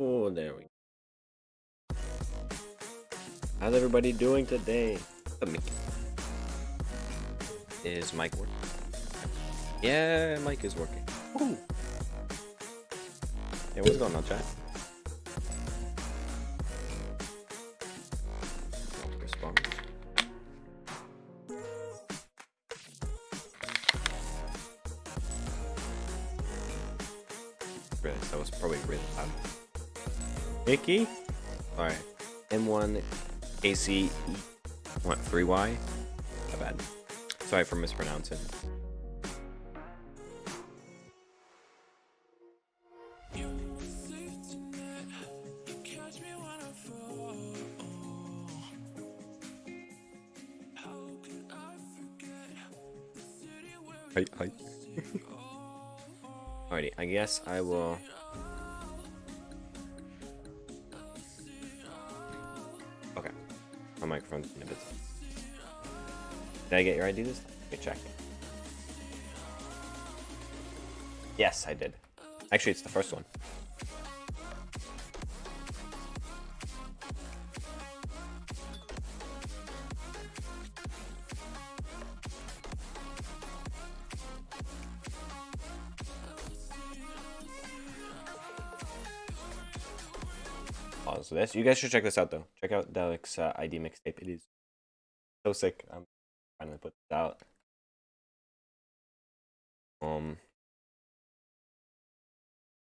Oh, there we go. How's everybody doing today? Is Mike working? Yeah, Mike is working. Ooh. Hey, what's going on, chat? Respond. Really, that was probably really loud. Mickey? Alright. M1 AC what 3Y? My bad. Sorry for mispronouncing. Hi. Alrighty, I guess I will. Okay, my microphone's in a bit. Did I get your ID this time? Let me check. Yes, I did. Actually, it's the first one. Pause this. You guys should check this out though. Check out Delic's ID mixtape. It is so sick. I'm finally put this out.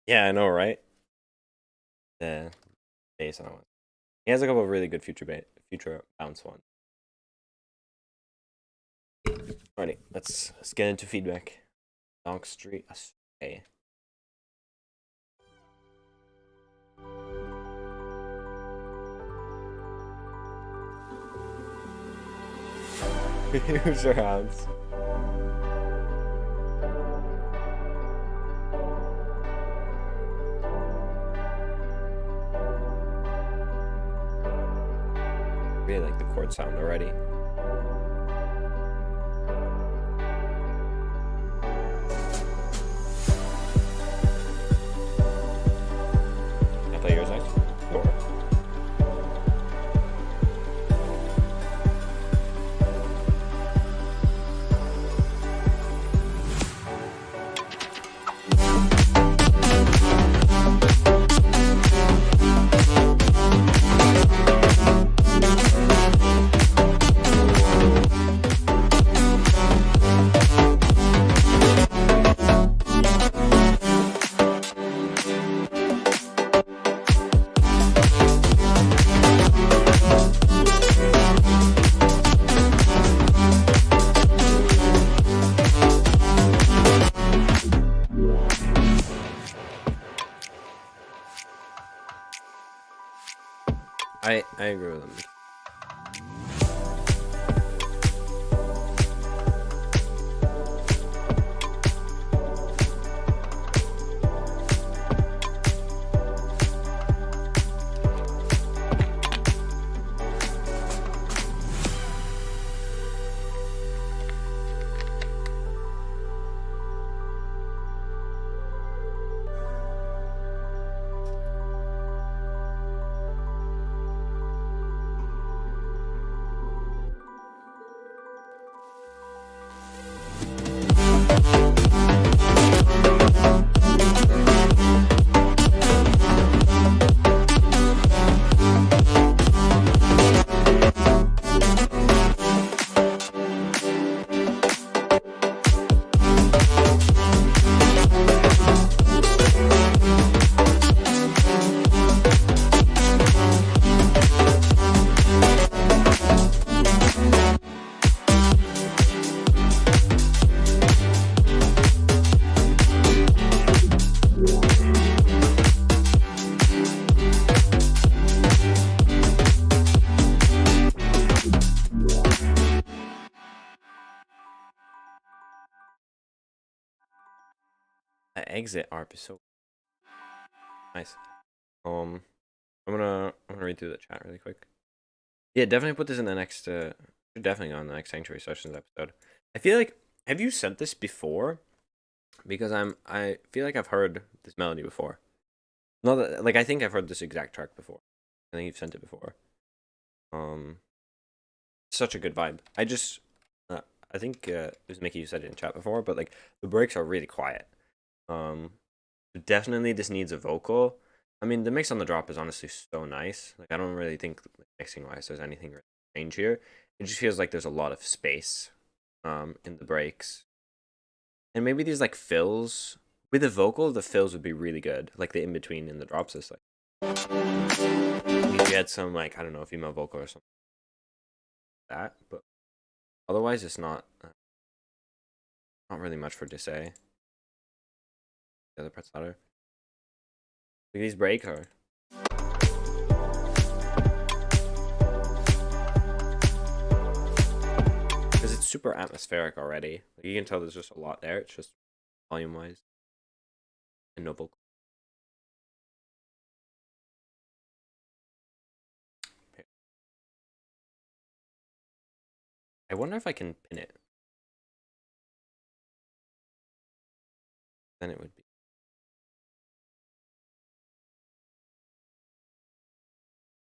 Yeah, I know, right? The bass on it. He has a couple of really good future bounce ones. Alrighty, let's get into feedback. Donk Street Astray. Here's our house. Really like the chord sound already. I thought yours nice. Sure. I agree with him. That exit ARP is so nice. I'm gonna read through the chat really quick. Yeah, definitely put this in the next definitely on the next Sanctuary Sessions episode. I feel like, have you sent this before? Because I feel like I've heard this melody before. No, like I think I've heard this exact track before. I think you've sent it before. Um, such a good vibe. Uh, I think it was Mickey who said it in chat before, but like the breaks are really quiet. Um, definitely this needs a vocal. I mean, the mix on the drop is honestly so nice. Like I don't really think like, mixing wise there's anything really strange here. It just feels like there's a lot of space, in the breaks, and maybe these like fills with the vocal. The fills would be really good, like the in between in the drops is like. You get some like I don't know female vocal or something like that, but otherwise it's not really much for to say. The other parts louder. Like these breaks are. Because it's super atmospheric already. Like you can tell there's just a lot there. It's just volume wise and no vocal. I wonder if I can pin it. Then it would be.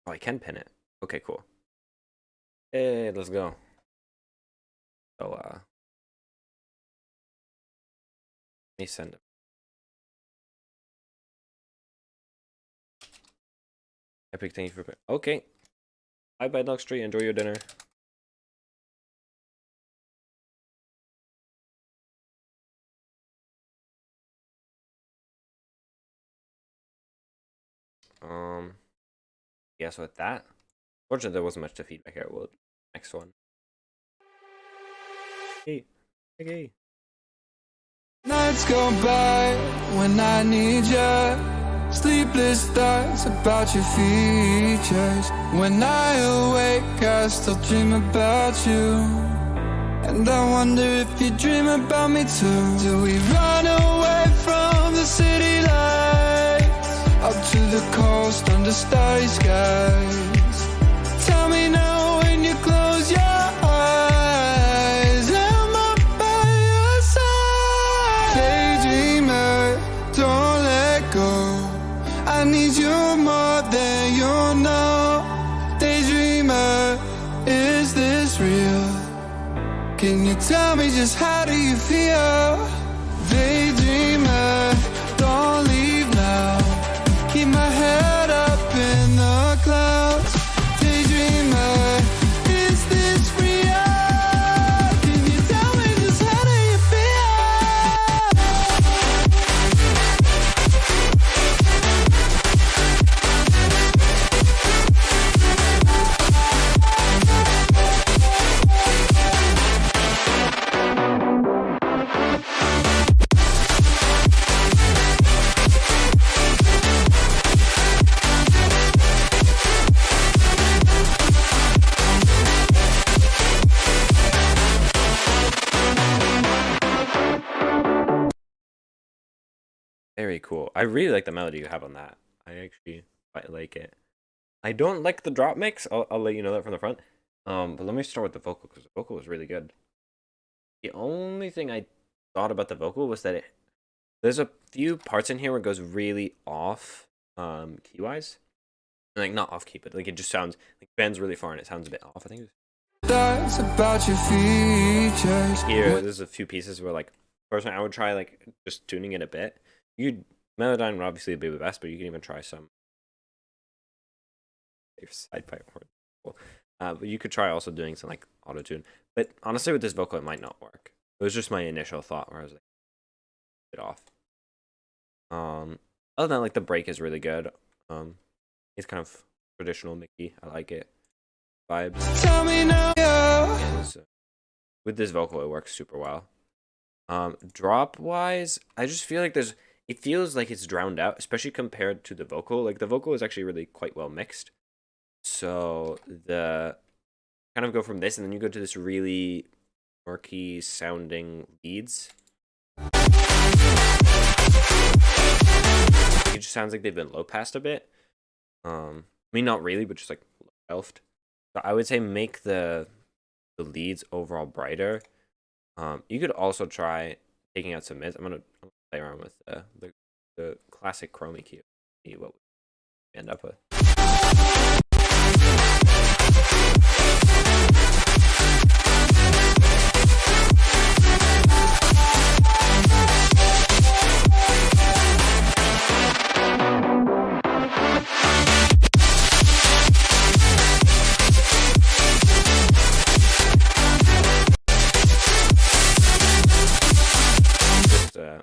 Oh, I can pin it. Okay, cool. Hey, let's go. So, let me send it. Epic, thank you for. Okay. Bye bye, Dog Street. Enjoy your dinner. Yes, with that. Fortunately, there wasn't much to feedback here. Well, next one. Hey, hey. Nights go by when I need you. Sleepless thoughts about your features. When I awake, I still dream about you. And I wonder if you dream about me too. Do we run away from the city lights? Up to the coast under starry skies. Tell me now when you close your eyes, am I by your side? Daydreamer, don't let go. I need you more than you know. Daydreamer, is this real? Can you tell me just how do you feel? Daydreamer, don't leave now. Keep my head up in the clouds. Daydreamer, is this real? Can you tell me just how do you Very cool. I really like the melody you have on that. I actually quite like it. I don't like the drop mix. I'll let you know that from the front. But let me start with the vocal because the vocal was really good. The only thing I thought about the vocal was that there's a few parts in here where it goes really off, key wise. Like not off key, but like it just sounds like bends really far and it sounds a bit off. I think thoughts about your features? Here, there's a few pieces where like personally I would try like just tuning it a bit. Melodyne would obviously be the best, but you can even try some side pipe. But you could try also doing some like auto tune. But honestly, with this vocal, it might not work. It was just my initial thought where I was like, it off. Other than that, like the break is really good. It's kind of traditional Mickey. I like it. Vibes. Tell me now. And, with this vocal, it works super well. Drop wise, I just feel like it feels like it's drowned out, especially compared to the vocal. Like the vocal is actually really quite well mixed. So the kind of go from this and then you go to this really murky sounding leads. It just sounds like they've been low passed a bit. I mean not really, but just like low shelved. So I would say make the leads overall brighter. You could also try taking out some mids. I'm gonna play around with the classic chroma key. see what we end up with.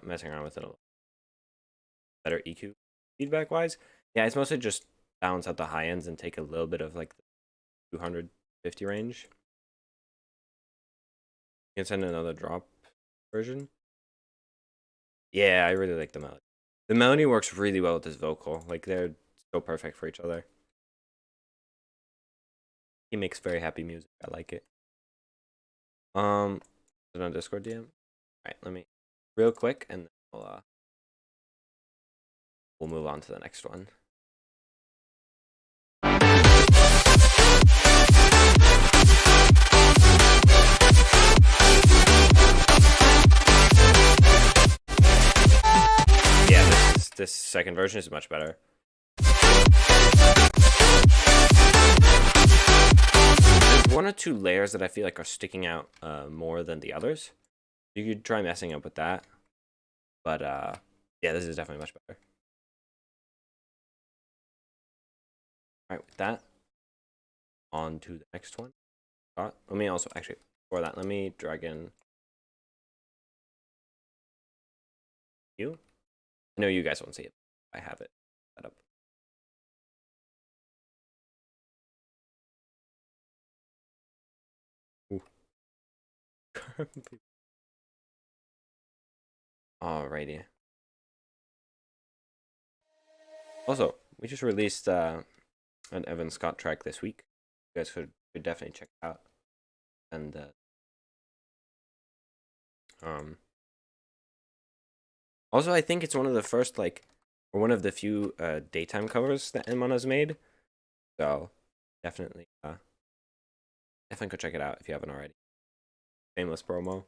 Messing around with it a little better EQ feedback wise. Yeah, it's mostly just balance out the high ends and take a little bit of like the 250 range. You can send another drop version. Yeah, I really like the melody. The melody works really well with this vocal. Like they're so perfect for each other. He makes very happy music. I like it. Is it on Discord DM? Alright, let me real quick and then we'll move on to the next one. Yeah, this second version is much better. There's one or two layers that I feel like are sticking out more than the others. You could try messing up with that. But yeah, this is definitely much better. Alright, with that, on to the next one. Let me also, actually, before that, let me drag in you. I know you guys won't see it. I have it set up. Ooh. Alrighty. Also, we just released an Evan Scott track this week. You guys could definitely check it out. And also, I think it's one of the first, like, or one of the few daytime covers that Enmon has made. So definitely go check it out if you haven't already. Shameless promo.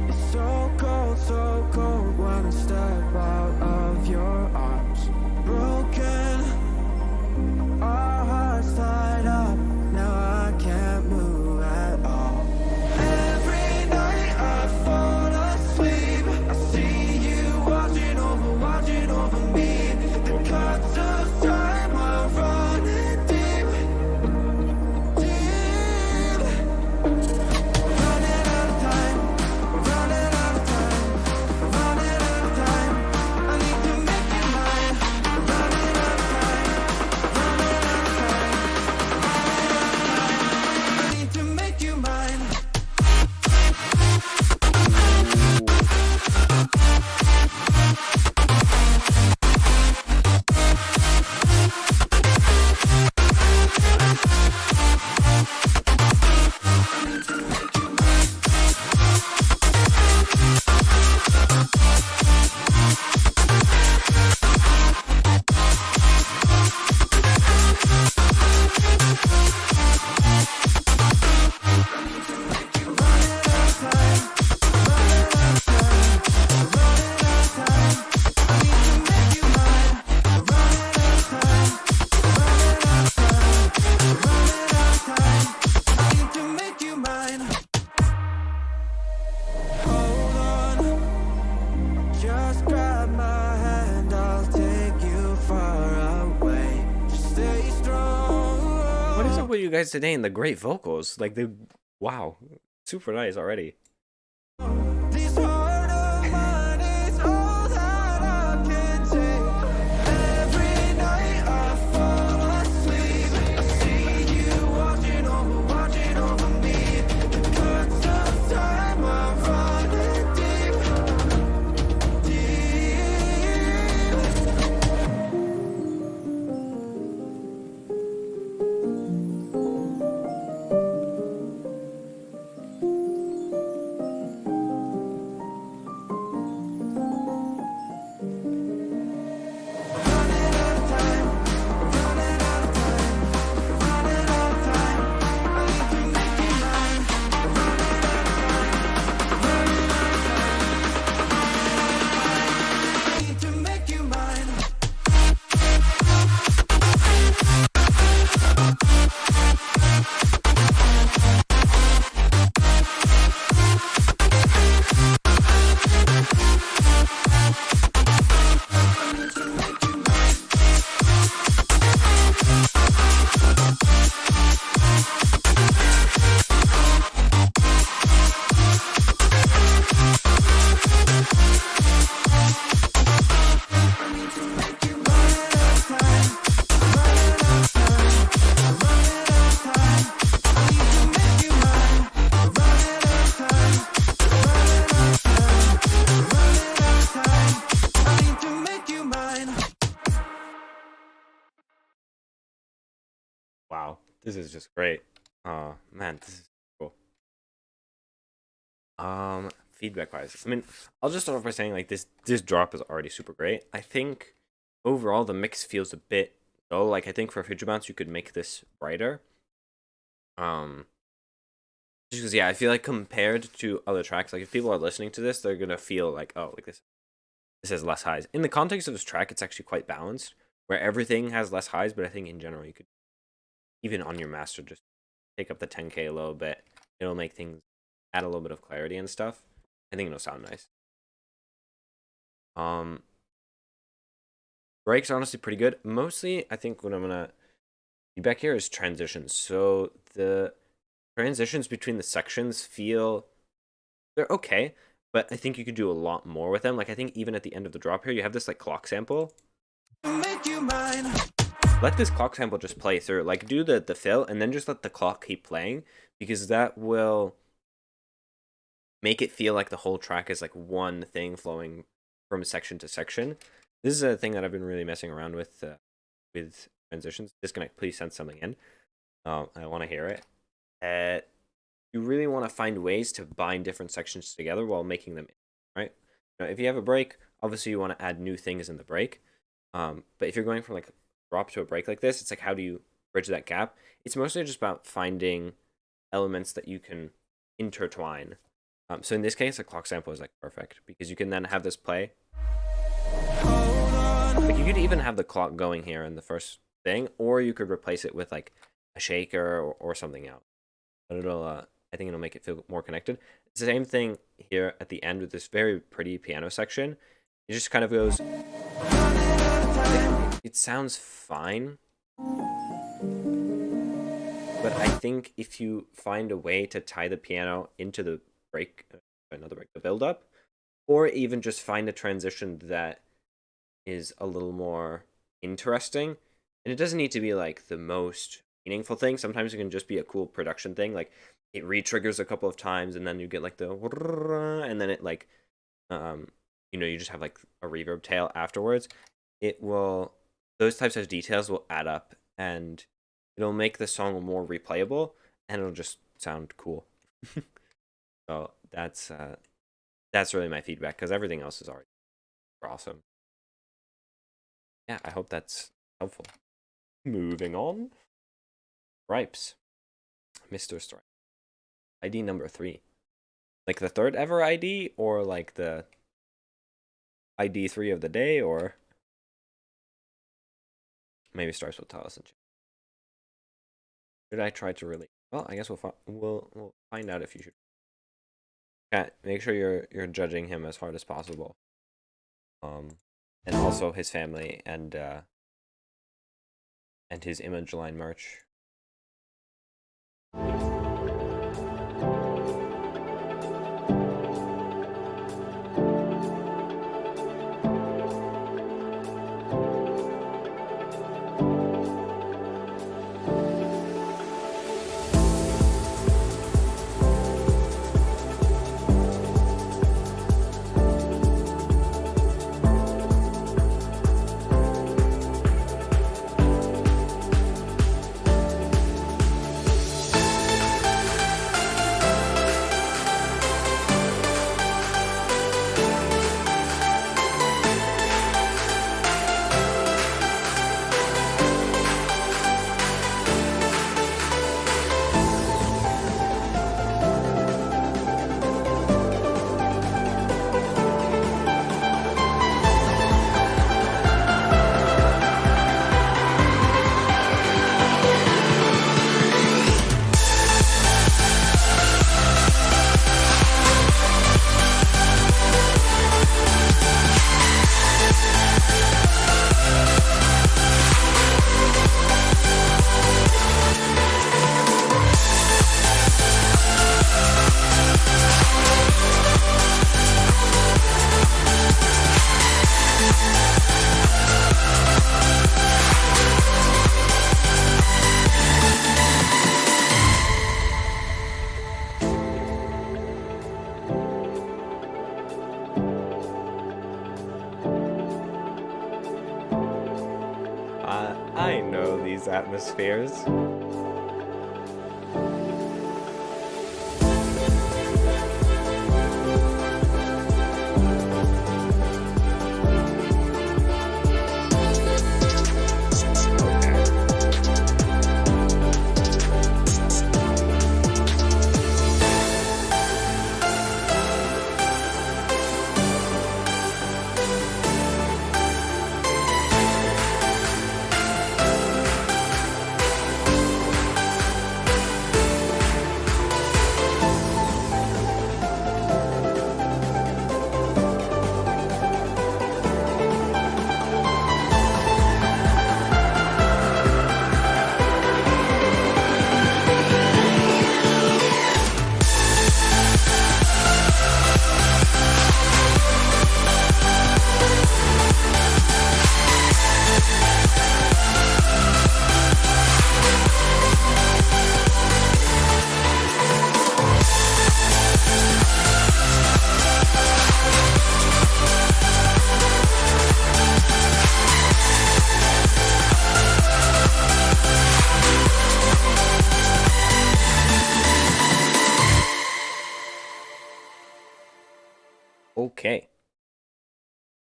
It's so cold when I step out of your arms. Broken, our hearts tied up. Now I can't move at all. Every night I fall asleep, I see you watching over me. The cuts of time are running deep, deep. Running out of time, running out of time, running out of time. I need to make you mine. Running out of time, running out of time, I need to make you mine. Just grab my hand, I'll take you far away. Just stay strong. What is up with you guys today and the great vocals? Like, wow, super nice already. This heart of mine is all that I can take. Every night I fall asleep, I see you watching over me. The cuts of time are running deep, deep. This is just great. Man, this is cool. Feedback wise, I mean, I'll just start off by saying like this drop is already super great. I think overall the mix feels a bit dull. Like I think for Future Bounce you could make this brighter. Um, just because yeah, I feel like compared to other tracks, like if people are listening to this, they're gonna feel like, oh, like this has less highs. In the context of this track, it's actually quite balanced, where everything has less highs, but I think in general you could even on your master just take up the 10K a little bit. It'll make things add a little bit of clarity and stuff. I think it'll sound nice. Breaks are honestly pretty good. Mostly, I think what I'm gonna feedback here is transitions. So the transitions between the sections they're okay, but I think you could do a lot more with them. Like I think even at the end of the drop here, you have this like clock sample. Make you mine. Let this clock sample just play through. Like do the fill and then just let the clock keep playing, because that will make it feel like the whole track is like one thing flowing from section to section. This is a thing that I've been really messing around with transitions. Disconnect, please send something in. I want to hear it. You really want to find ways to bind different sections together while making them, right? Now, if you have a break, obviously you want to add new things in the break. But if you're going from like a drop to a break like this, it's like how do you bridge that gap? It's mostly just about finding elements that you can intertwine. So in this case, a clock sample is like perfect because you can then have this play. Like you could even have the clock going here in the first thing, or you could replace it with like a shaker or something else. But it'll, I think it'll make it feel more connected. It's the same thing here at the end with this very pretty piano section. It just kind of goes. It sounds fine, but I think if you find a way to tie the piano into the break, the build up, or even just find a transition that is a little more interesting, and it doesn't need to be like the most meaningful thing. Sometimes it can just be a cool production thing, like it re-triggers a couple of times and then you get like the and then it like you just have like a reverb tail afterwards. Those types of details will add up and it'll make the song more replayable and it'll just sound cool. So that's really my feedback, because everything else is already awesome. Yeah, I hope that's helpful. Moving on. Stripes. Mr. Stripe. ID number 3. Like the third ever ID, or like the ID 3 of the day, or maybe Stripes will tell us in chat. Should I try to really? Well, I guess we'll find out if you should. Chat, make sure you're judging him as hard as possible. And also his family and his Image Line merch. I know these atmospheres.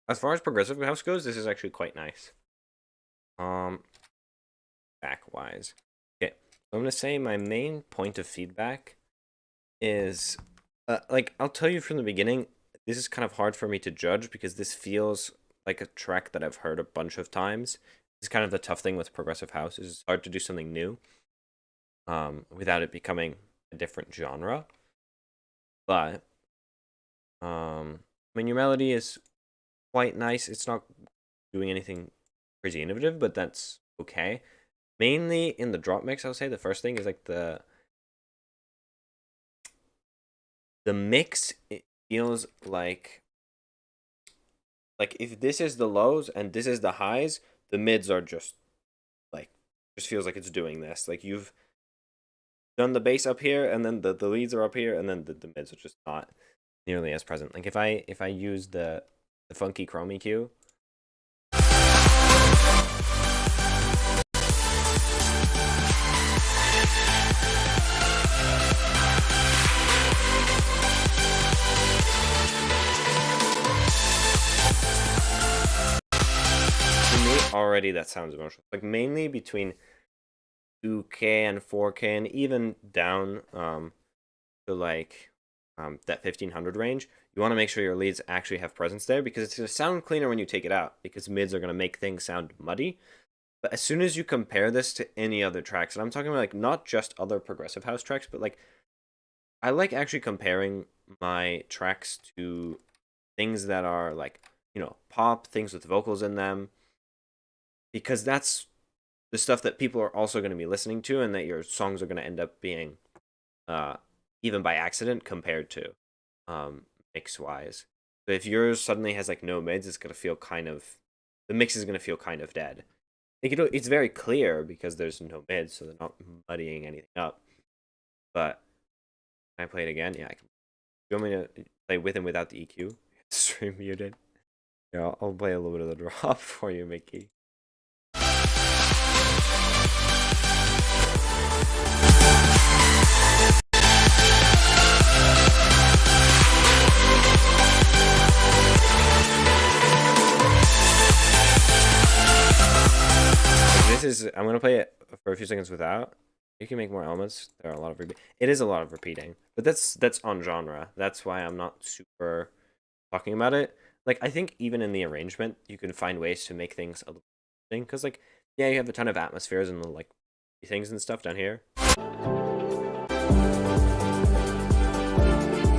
as far as progressive house goes, this is actually quite nice. Back wise. Okay, so I'm gonna say my main point of feedback is, like, I'll tell you from the beginning, this is kind of hard for me to judge because this feels like a track that I've heard a bunch of times. This is kind of the tough thing with progressive house, is it's hard to do something new, without it becoming a different genre. But, I mean, your melody is quite nice. It's not doing anything crazy innovative, but that's okay. Mainly in the drop mix, I would say the first thing is like the mix. It feels like if this is the lows and this is the highs, the mids are just like, just feels like it's doing this. Like you've done the bass up here, and then the leads are up here, and then the mids are just not nearly as present. Like if I use the funky chrome EQ. To me, already that sounds emotional. Like mainly between 2K and 4K, and even down to like that 1500 range, you want to make sure your leads actually have presence there, because it's going to sound cleaner when you take it out, because mids are going to make things sound muddy. But as soon as you compare this to any other tracks, and I'm talking about like not just other progressive house tracks, but like I like actually comparing my tracks to things that are like, pop, things with vocals in them, because that's the stuff that people are also going to be listening to, and that your songs are going to end up being, even by accident, compared to, mix wise. But if yours suddenly has like no mids, it's going to feel the mix is going to feel kind of dead. Like, it's very clear because there's no mids, so they're not muddying anything up. But can I play it again? Yeah, I can. You want me to play with and without the EQ? Stream muted. Yeah, I'll play a little bit of the drop for you, Mickey. I'm gonna play it for a few seconds without. You can make more elements. There are a lot of it is a lot of repeating, but that's on genre. That's why I'm not super talking about it. Like, I think even in the arrangement, you can find ways to make things a little interesting. Because, like, yeah, you have a ton of atmospheres and like things and stuff down here, but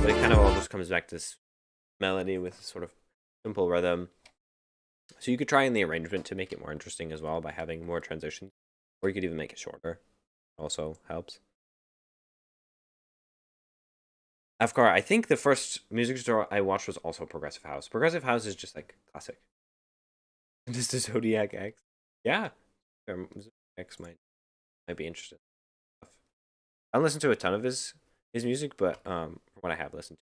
it kind of all just comes back to this melody with sort of simple rhythm. So you could try in the arrangement to make it more interesting as well by having more transitions, or you could even make it shorter. Also helps. Afghan, I think the first music store I watched was also Progressive House. Progressive House is just like classic. This is Zodiac X. Yeah, X might be interesting. I don't listen to a ton of his music, but from what I have listened to,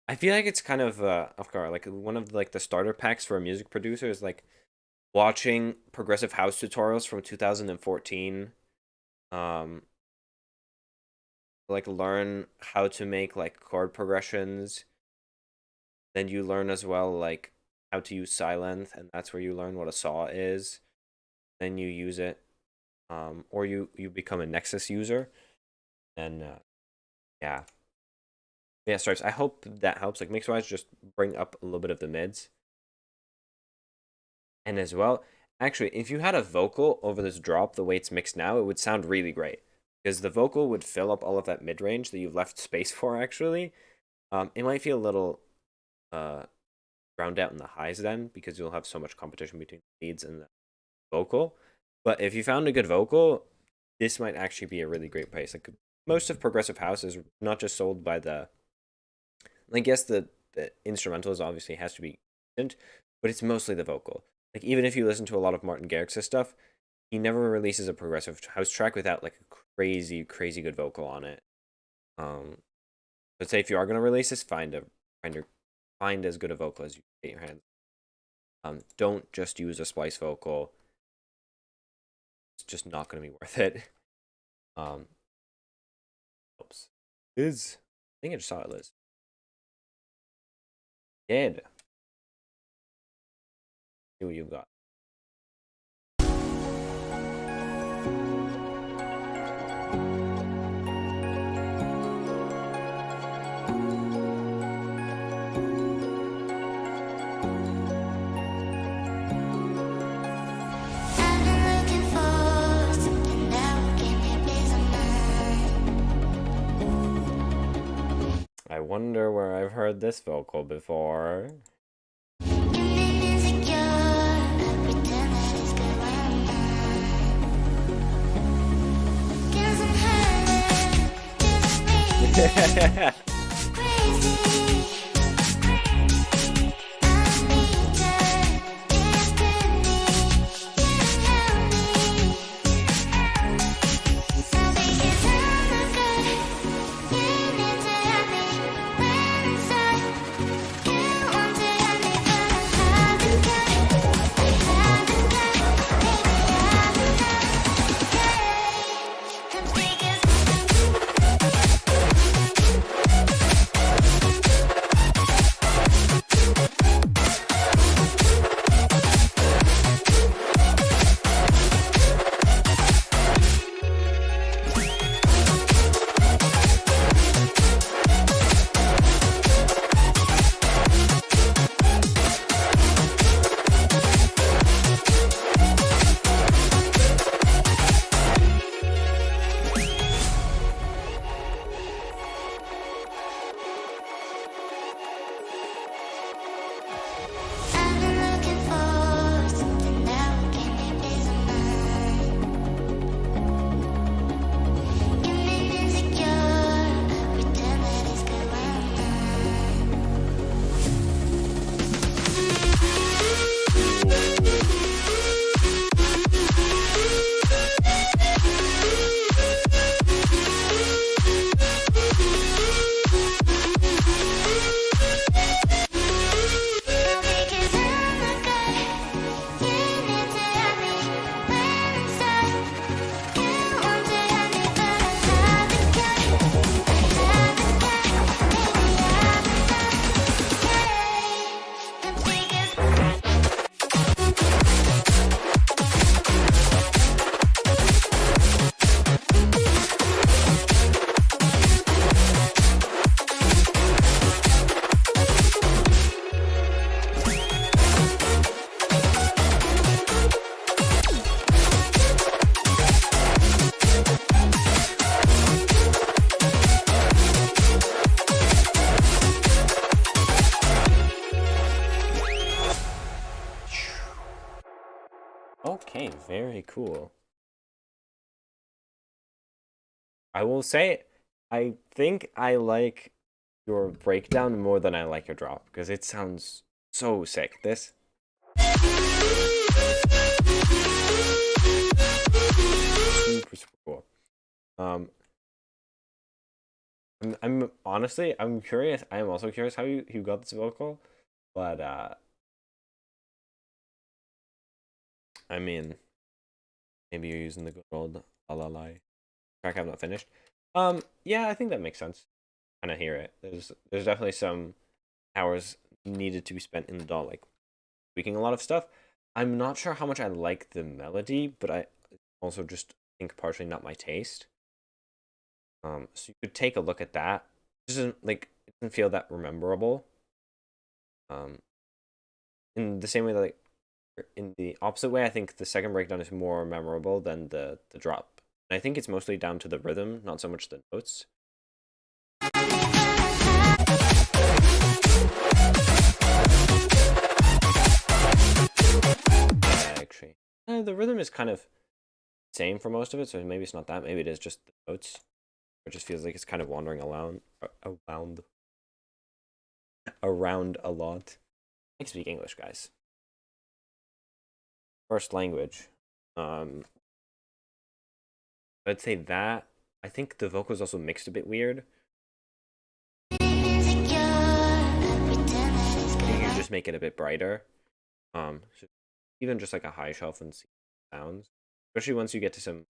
I feel like it's kind of Afghan, like one of like the starter packs for a music producer is like watching Progressive House tutorials from 2014. Like learn how to make like chord progressions. Then you learn as well like how to use Sylenth, and that's where you learn what a saw is. Then you use it, or you become a Nexus user, and yeah, yeah, Stripes. I hope that helps. Like mix-wise, just bring up a little bit of the mids, and as well, actually, if you had a vocal over this drop the way it's mixed now, it would sound really great, because the vocal would fill up all of that mid range that you've left space for. Actually, it might feel a little drowned out in the highs then, because you'll have so much competition between the leads and the vocal. But if you found a good vocal, this might actually be a really great place. Like most of progressive house is not just sold by the, I guess the instrumental is obviously has to be decent, but it's mostly the vocal. Like even if you listen to a lot of Martin Garrix's stuff, he never releases a progressive house track without like a crazy good vocal on it. Let's say if you are gonna release this, find as good a vocal as you can get your hands. Don't just use a splice vocal. It's just not gonna be worth it. Oops. I think I just saw it, Liz. did. See what you got. I've been looking for something that will keep me busy mind. I wonder where I've heard this vocal before. You make me insecure. I pretend that it's good when I'm not. 'Cause I'm hurting, 'cause I'm really crazy. I need you, it's good me. You help me. I think it's not good. You need to help me when I'm sad. You want to help me, but I haven't got. Maybe I haven't got. I'm I've been looking for something that will keep me busy mind. You make me insecure. I pretend that it's good when I'm Because I'm not good. You need to help me when I'm sad. You want to help me, but I haven't got. Maybe I haven't got. I'm Okay, very cool. I will say, I think I like your breakdown more than I like your drop because it sounds so sick. This super cool. I'm honestly I'm curious. I am also curious how you got this vocal, but I mean, maybe you're using the good old la la la track I've not finished. Yeah, I think that makes sense. Kind of hear it. There's definitely some hours needed to be spent in the DAW, like tweaking a lot of stuff. I'm not sure how much I like the melody, but I also just think partially not my taste. So you could take a look at that. It doesn't like it doesn't feel that rememberable. In the same way that like in the opposite way, I think the second breakdown is more memorable than the drop. And I think it's mostly down to the rhythm, not so much the notes. Actually, the rhythm is kind of same for most of it, so maybe it's not that. Maybe it is just the notes. It just feels like it's kind of wandering around a lot. I speak English, guys. First language. I'd say that. I think the vocals also mixed a bit weird. You can just make it a bit brighter. So even just like a high shelf and see sounds, especially once you get to some.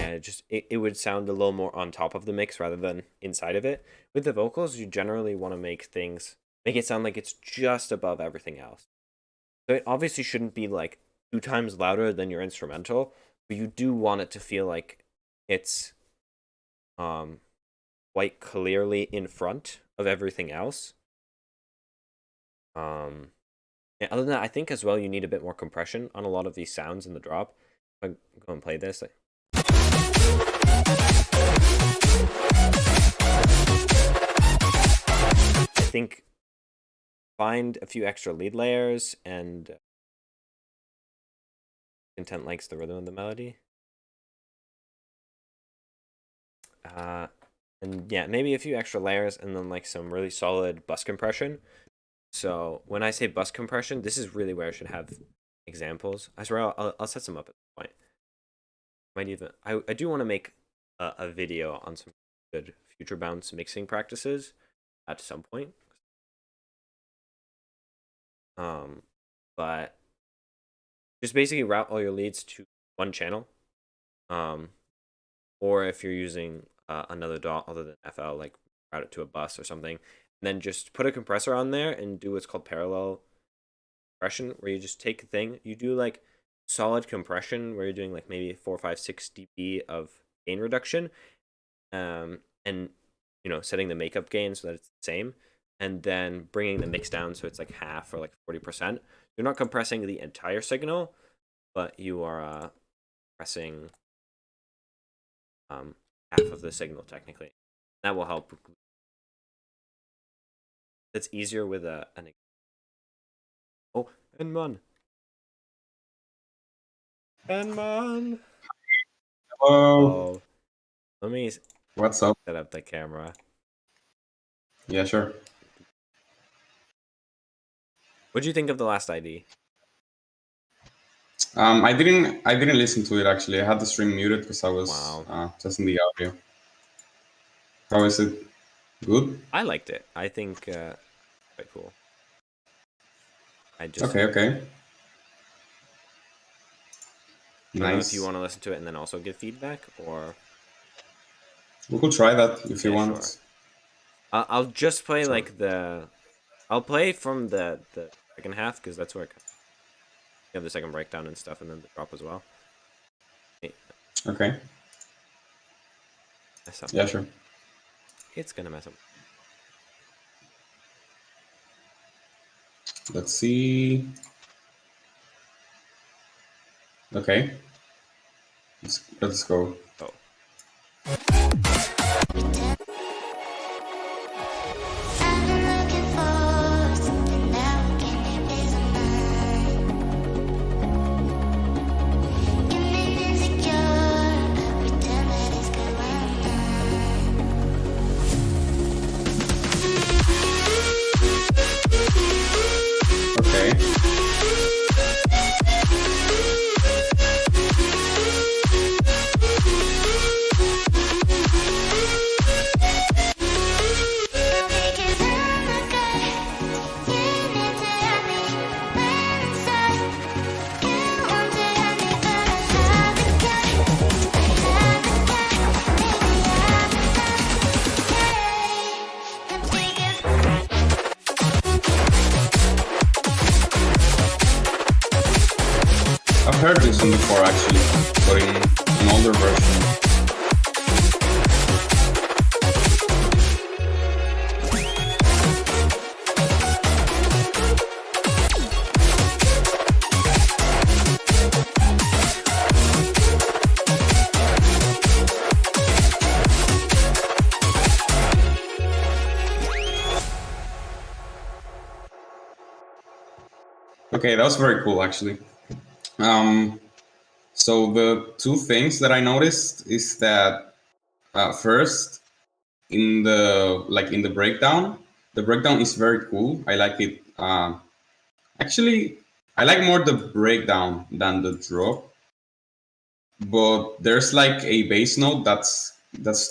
Yeah, it would sound a little more on top of the mix rather than inside of it. With the vocals, you generally want to make it sound like it's just above everything else. So it obviously shouldn't be like 2 times louder than your instrumental, but you do want it to feel like it's quite clearly in front of everything else. Yeah, other than that, I think as well you need a bit more compression on a lot of these sounds in the drop. If I go and play this, I think find a few extra lead layers, and Intent likes the rhythm of the melody. And yeah, maybe a few extra layers, and then like some really solid bus compression. So when I say bus compression, this is really where I should have examples. I swear I'll set some up at this point. Might even I do want to make a video on some good future bounce mixing practices at some point. But just basically route all your leads to one channel. Or if you're using another DAW other than FL, like route it to a bus or something. And then just put a compressor on there and do what's called parallel compression, where you just take a thing, you do like solid compression, where you're doing like maybe 4, 5, 6 dB of gain reduction, and setting the makeup gain so that it's the same, and then bringing the mix down so it's like half or like 40%. You're not compressing the entire signal, but you are compressing half of the signal technically. That will help. That's easier with an Enman. Hello. Oh, let me What's up? set up the camera. Yeah, sure. What do you think of the last ID? I didn't listen to it actually. I had the stream muted because I was Wow. testing the audio. How is it? Good? I liked it. I think quite cool. I just Okay. I don't know if Nice. you want to listen to it and then also give feedback, or We could try that if you Yeah, want. sure. I'll just play Sure. like I'll play from the second half, because that's where you have the second breakdown and stuff, and then the drop as well. Okay. Mess up. Yeah, sure. It's gonna mess up. Let's see. Okay. Let's go. Oh, I've been looking for something that will give me peace of mind. You make me insecure, but pretend that it's going Okay. Because I'm the guy you need to have me when inside. You want to have me, but I haven't got it. Maybe I haven't I've heard this one before actually, but in an older version. Okay, that was very cool actually. So the two things that I noticed is that first, in the breakdown, the breakdown is very cool. I like it. Actually, I like more the breakdown than the drop. But there's like a bass note that's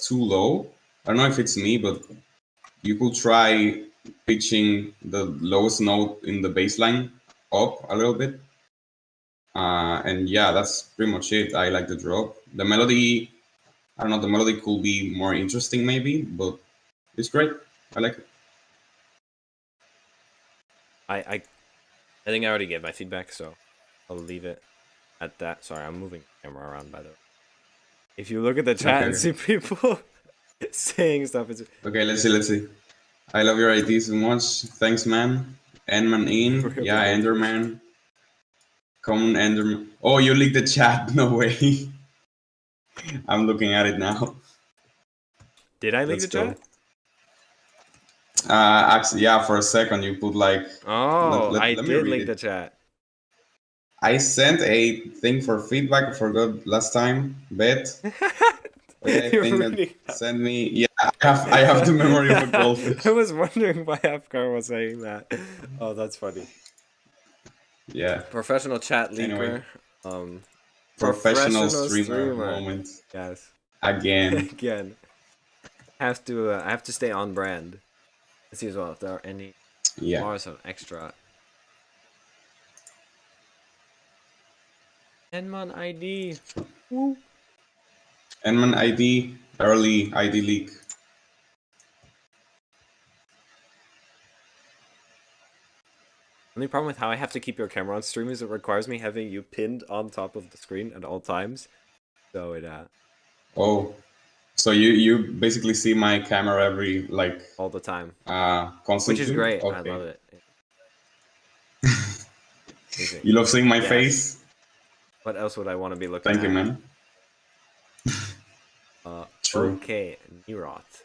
too low. I don't know if it's me, but you could try pitching the lowest note in the bass line up a little bit. And yeah, that's pretty much it. I like the drop. The melody I don't know, the melody could be more interesting maybe, but it's great. I like it. I think I already gave my feedback, so I'll leave it at that. Sorry, I'm moving the camera around, by the way. If you look at the chat and Okay. see people saying stuff, it's Okay, let's see. I love your ID so much. Thanks, man. Enderman in. Real Yeah, big Enderman. Common Enderman. Oh, you leaked the chat. No way. I'm looking at it now. Did I leak Let's the go. chat? Actually, yeah, for a second you put like. Oh, I let me did read leak it. the chat. I sent a thing for feedback. I forgot last time. Bet. Okay, I You're think that reading that. send me. Yeah, I have the memory of a goldfish. I was wondering why Afkar was saying that. Oh, that's funny. Yeah. Professional chat Anyway. leaker. Professional Professional streamer moment Yes. again. Again. Have to I have to stay on brand. Let's see as well if there are any Yeah. bars of extra. Enmon ID. Woo. Enman ID early ID leak. Only problem with how I have to keep your camera on stream is it requires me having you pinned on top of the screen at all times. So it Oh, so you basically see my camera every like all the time. constantly. Which is great. I Okay. love it. Amazing. You love seeing my Yes. face. What else would I want to be looking Thank at? you, man. True. Okay, Neroth.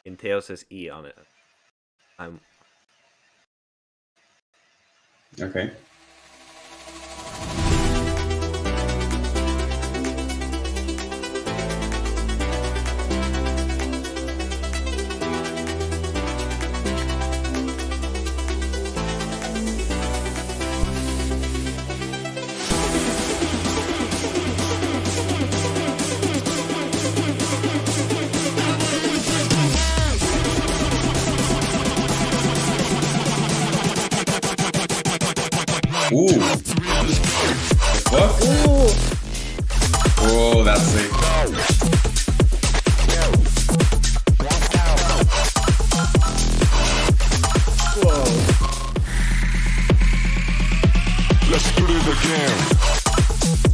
Inteo says E on it. I'm Okay. Ooh. The fuck? Whoa, that's sick. Let's do it again.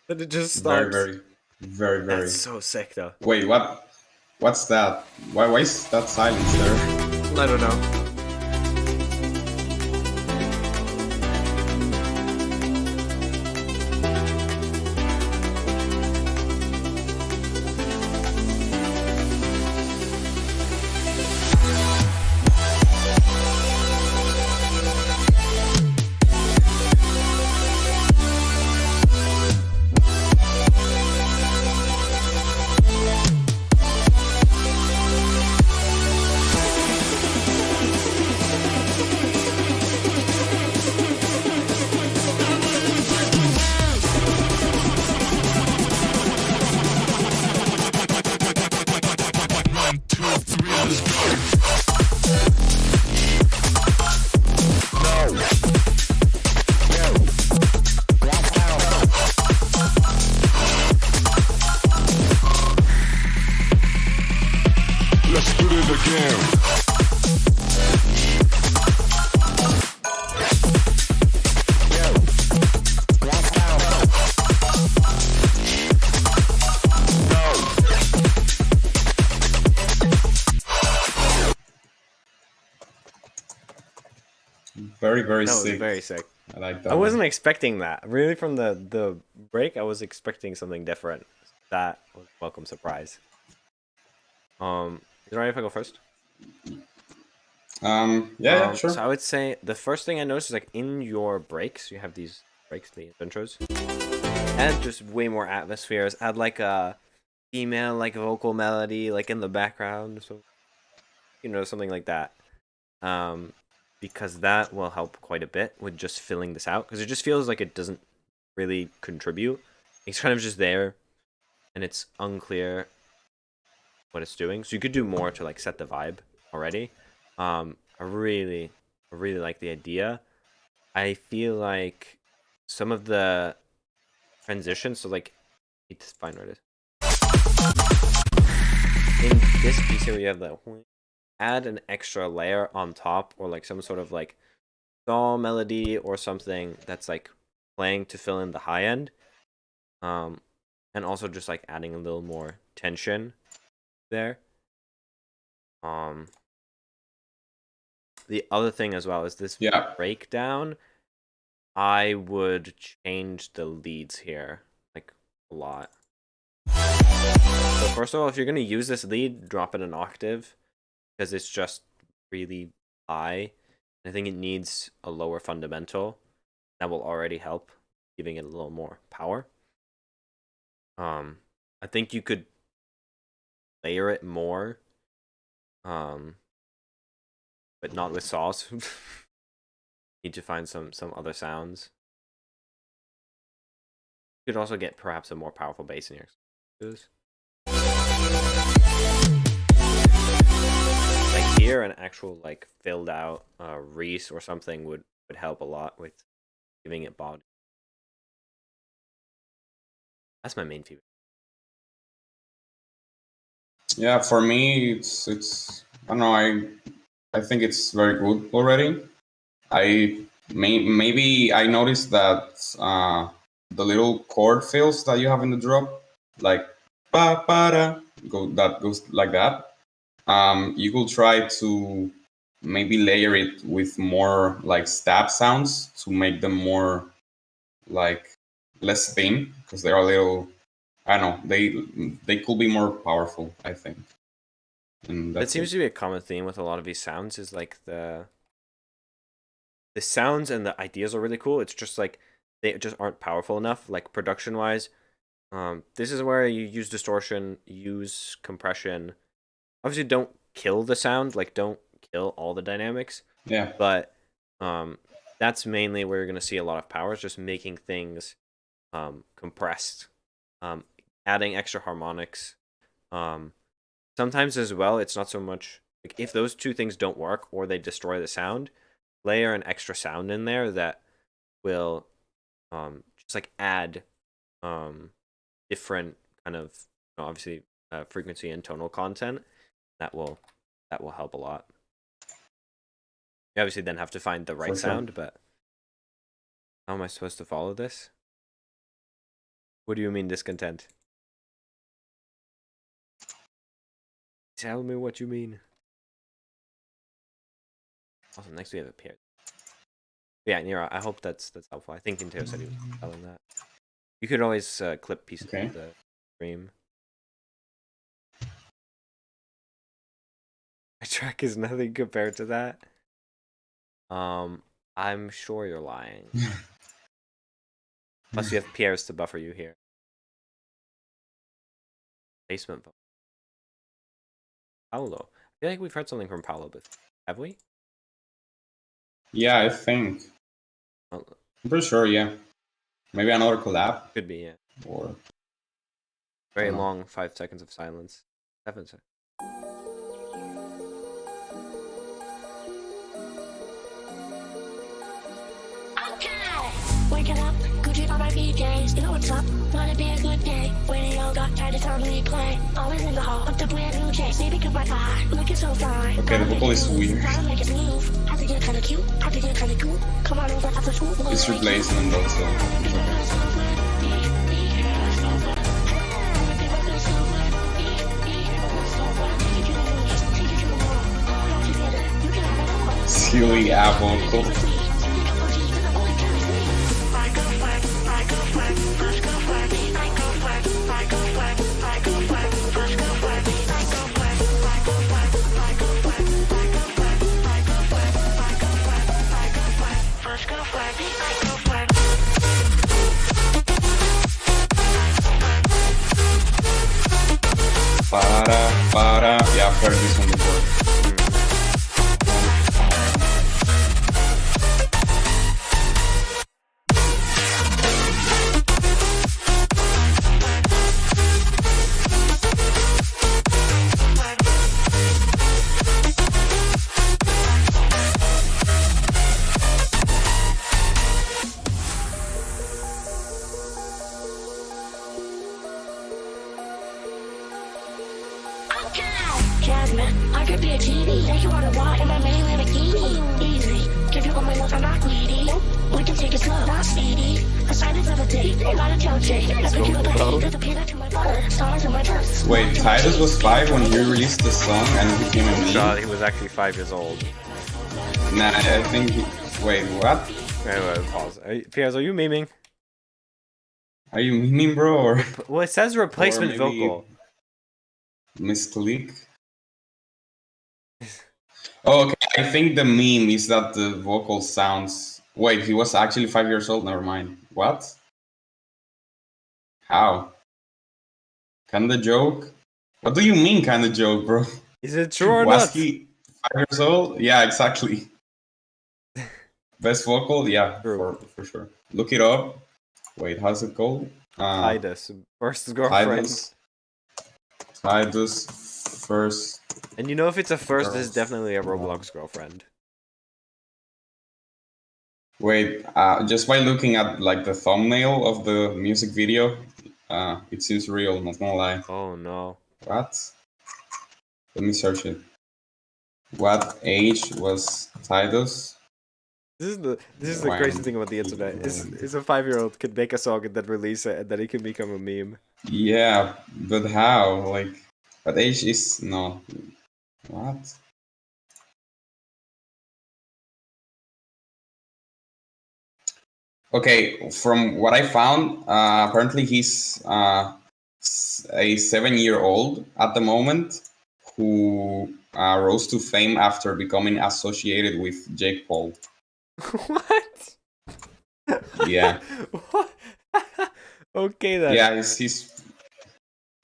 But it just Very, starts. very. That's so sick though. Wait, what? What's that? Why is that silence there? I don't know. Let's do it again. Very, very That was sick. very sick. I like that. I one. wasn't expecting that. Really, from the break, I was expecting something different. That was a welcome surprise. Is it alright if I go first? Yeah, sure. So I would say the first thing I noticed is like in your breaks, you have these breaks, the intros, add just way more atmospheres. Add like a female like vocal melody like in the background, so something like that. Because that will help quite a bit with just filling this out because it just feels like it doesn't really contribute. It's kind of just there and it's unclear what it's doing. So you could do more to like set the vibe already. I really like the idea. I feel like some of the transitions, so like, I need to find where it is. In this piece here, we have the add an extra layer on top, or like some sort of like saw melody or something that's like playing to fill in the high end. And also just like adding a little more tension there. The other thing as well is this breakdown. I would change the leads here like a lot. So first of all, if you're going to use this lead, drop it an octave because it's just really high. I think it needs a lower fundamental. That will already help, giving it a little more power. I think you could layer it more, but not with saws. Need to find some other sounds. You could also get perhaps a more powerful bass in here. Like here, an actual like filled out Reese or something would help a lot with giving it body. That's my main feedback. Yeah, for me, it's I don't know. I think it's very good already. Maybe I noticed that the little chord fills that you have in the drop, like ba ba da, that goes like that. You could try to maybe layer it with more like stab sounds to make them more like less thin, because they are a little, I don't know, they could be more powerful, I think. And that seems to be a common theme with a lot of these sounds, is like the sounds and the ideas are really cool. It's just like they just aren't powerful enough, like production wise. This is where you use distortion, use compression. Obviously don't kill the sound, like don't kill all the dynamics. Yeah. But that's mainly where you're going to see a lot of power, is just making things compressed, adding extra harmonics. Sometimes as well, it's not so much like if those two things don't work or they destroy the sound, layer an extra sound in there that will just like add different kind of, obviously frequency and tonal content that will help a lot. You obviously then have to find the right sound, but how am I supposed to follow this? What do you mean discontent? Tell me what you mean. Also, next we have a pair. Yeah, Nira, I hope that's helpful. I think Inteo said he was telling that. You could always clip pieces of the stream. My track is nothing compared to that. I'm sure you're lying. Plus you have Pierre's to buffer you here. Basement vote. Paolo. I feel like we've heard something from Paolo before. Have we? Yeah, I think. Oh, I'm pretty sure, yeah. Maybe another collab. could be, yeah. Or Very long 5 seconds of silence. 7 seconds. Waking up, Gucci on my PJs. You know what's up? Wanna be a good day. Radio got tired of time to replay. Always in the hall with the brand new J. Baby, come right by. Looking so fine. okay, the vocal is weird. Gotta make it move. Have to get kinda cute. Have to get kinda cool. Come on over after school. It's replacement also. Silly apple. Para. Yeah, I've heard this one before. Jasmine. I could be a genie. Take you on a walk in my main Lamborghini. Easy. Give you all my love, I'm not greedy. We can take it slow, not speedy. A silence of a date, not a joke. I pick you up a hate, there's a peanut to my butter. Stars in my toast. Wait, Titus was 5 when he released the song and it became a meme? God, he was actually 5 years old. Nah, I think he... Wait, what? Anyway, pause. Piers, are you memeing? Are you memeing, bro, or Well, it says replacement Or maybe- vocal. misclick? Oh, okay, I think the meme is that the vocal sounds... Wait, he was actually 5 years old? Never mind. What? How? Kinda joke? What do you mean kinda joke, bro? Is it true or Was not? he 5 years old? Yeah, exactly. Best vocal? Yeah, True. for sure. Look it up. Wait, how's it called? Titus, first girlfriend. Titus first. And you know if it's a first, this is Girls. definitely a Roblox girlfriend. Wait, just by looking at like the thumbnail of the music video, it seems real, not gonna lie. Oh no. What? Let me search it. What age was Titus? This is the Wow. crazy thing about the internet. Is a 5-year-old could make a song and then release it and then it can become a meme. Yeah, but how? Like, what age is no? What? Okay, from what I found, apparently he's a 7-year-old at the moment who rose to fame after becoming associated with Jake Paul. What? Yeah. What? Okay then. Yeah, he's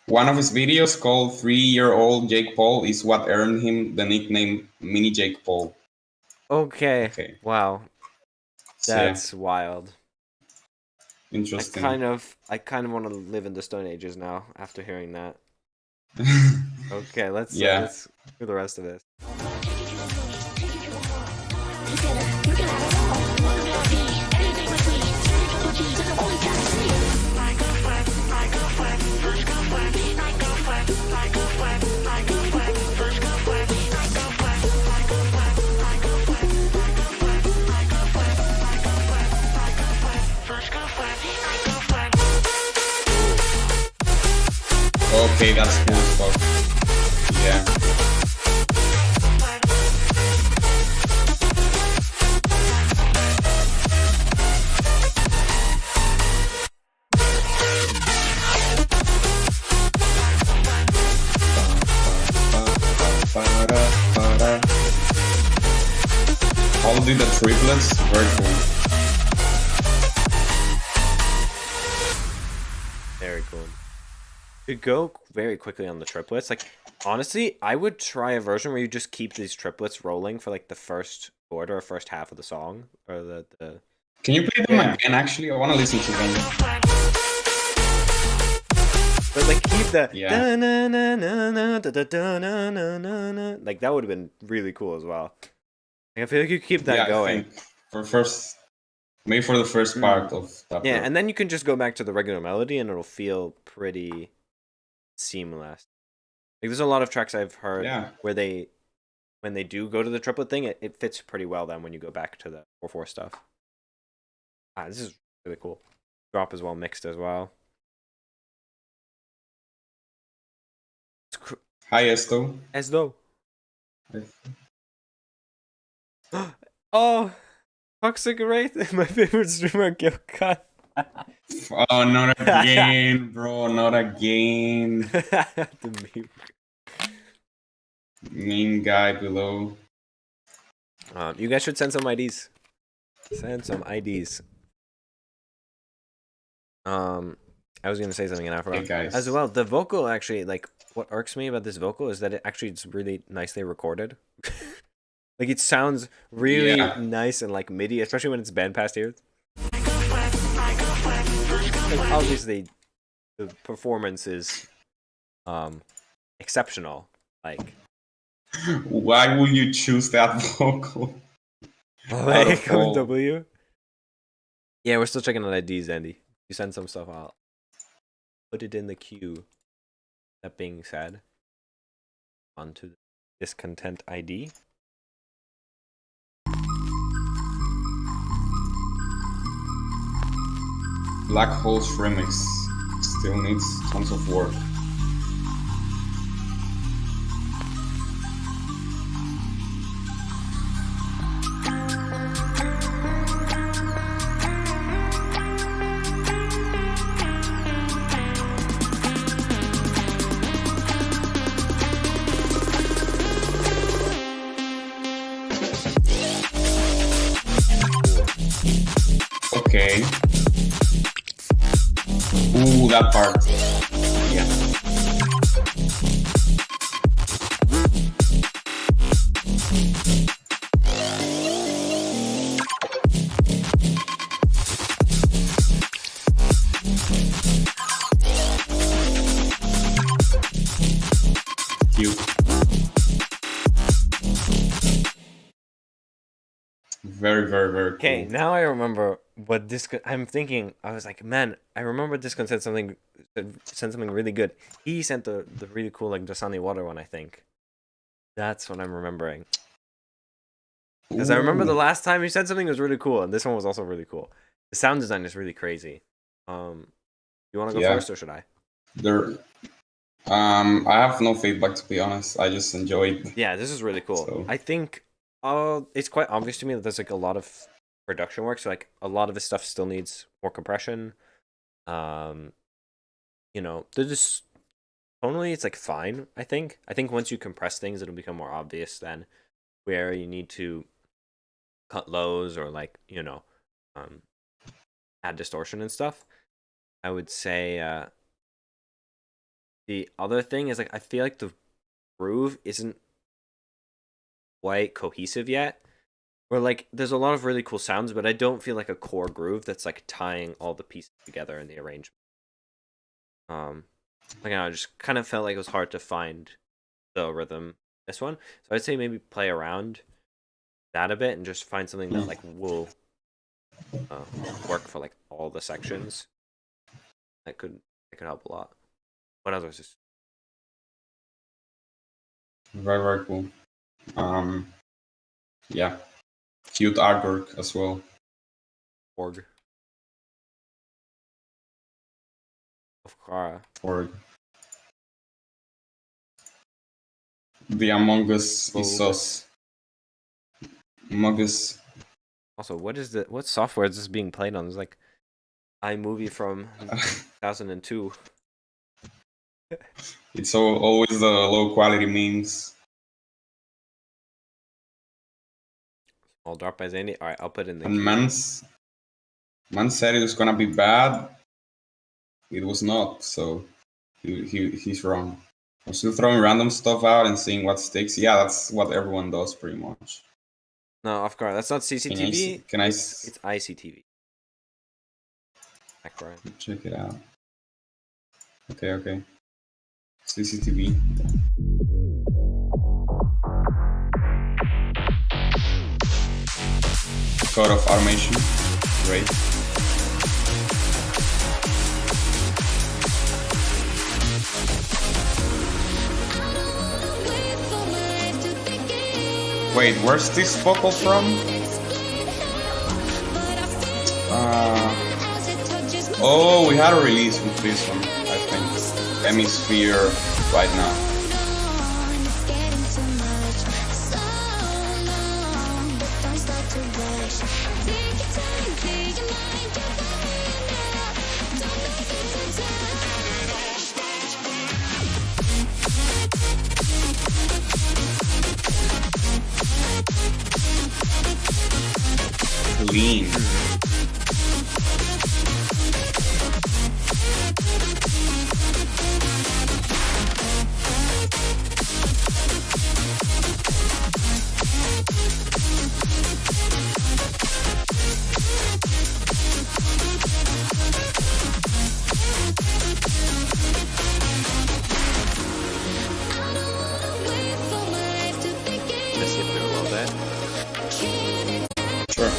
one of his videos called 3-Year-Old Jake Paul is what earned him the nickname Mini Jake Paul. Okay. Okay. Wow. So, yeah, That's wild. interesting. I kind of want to live in the Stone Ages now after hearing that. Okay, let's Yeah. let's do the rest of this. You can have it all. Wanna be happy, anything but sweet. Triple G to the only kind of sweet. My girlfriend, first girlfriend, my girlfriend, first girlfriend, my girlfriend, first girlfriend, my girlfriend, my girlfriend, my girlfriend, my girlfriend, my girlfriend, my girlfriend, my girlfriend, first girlfriend, my girlfriend. Okay, that's cool as fuck. Yeah. I'll do the triplets. Very cool. Very cool. To go very quickly on the triplets, like honestly, I would try a version where you just keep these triplets rolling for like the first quarter or first half of the song, or the Can you play them again? Actually, I want to listen to them. but like keep the Yeah. da-na-na-na-na, da-da-da-na-na-na-na. Like that would have been really cool as well. Like, I feel like you keep that Yeah, I going. think for first, maybe for the first part of that. Yeah, part. and then you can just go back to the regular melody and it'll feel pretty seamless. Like there's a lot of tracks I've heard Yeah. where when they do go to the triplet thing, it fits pretty well then when you go back to the 4/4 stuff. This is really cool. Drop is well mixed as well. It's Hi, Esto. as though. Oh, Toxic Wraith, my favorite streamer, Gil Cut. Oh, not again, bro. Not again. The meme. Mean guy below. You guys should send some IDs. Send some IDs. I was gonna say something and I forgot. Hey, guys. As well, the vocal actually, like, what irks me about this vocal is that it actually it's really nicely recorded. Like it sounds really Yeah. nice and like MIDI, especially when it's band past ears. Like, obviously, the performance is exceptional. Like, Why would you choose that vocal? like all. W. Yeah, we're still checking on IDs, Andy. You send some stuff out. Put it in the queue. That being said, onto the Discontent ID. Black Holes Remix still needs tons of work. Okay. Ooh, that part. Yeah. Cute. Very, very, very cool. Okay, now I remember what I'm thinking. I was like, man, I remember Discon said something really good. He sent the really cool like Dasani Water one, I think. That's what I'm remembering. Because I remember the Ooh. last time he said something was really cool, and this one was also really cool. The sound design is really crazy. You want to go Yeah. first or should I? There, I have no feedback to be honest. I just enjoyed. Yeah, this is really cool. So- I think it's quite obvious to me that there's like a lot of production work. So like a lot of this stuff still needs more compression. You know, they're just tonally it's like fine. I think once you compress things, it'll become more obvious then where you need to cut lows or like add distortion and stuff. I would say the other thing is like I feel like the groove isn't quite cohesive yet. Where like there's a lot of really cool sounds, but I don't feel like a core groove that's like tying all the pieces together in the arrangement. Like I just kind of felt like it was hard to find the rhythm this one. So I'd say maybe play around that a bit and just find something that like will work for like all the sections. That could help a lot. What else was this? Very, very cool. Yeah, cute artwork as well. Org. Of Kara. Or the Among Us is sus. Among Us. Also, what software is this being played on? It's like iMovie from 2002. It's always the low quality memes. All dropped by Zandy. All right, I'll put in the. And man said it was gonna be bad. It was not, so he's wrong. I'm still throwing random stuff out and seeing what sticks. Yeah, that's what everyone does pretty much. No, off guard. That's not CCTV. Can I It's ICTV. Background. check it out? Okay. CCTV. Code of automation. Great. Wait, where's this vocal from? Oh, we had a release with this one, I think. Hemisphere right now. Clean. Let's skip through a little bit. Sure.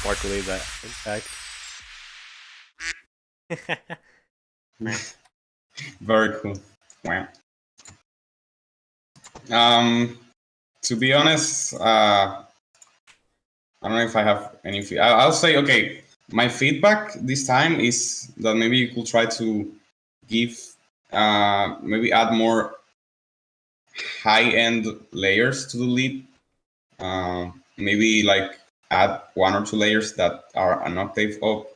sparkly that impact. Very cool. Wow. To be honest, I don't know if I have any. I'll say okay. My feedback this time is that maybe you could try to give, maybe add more high-end layers to the lead. Maybe like add 1 or 2 layers that are an octave up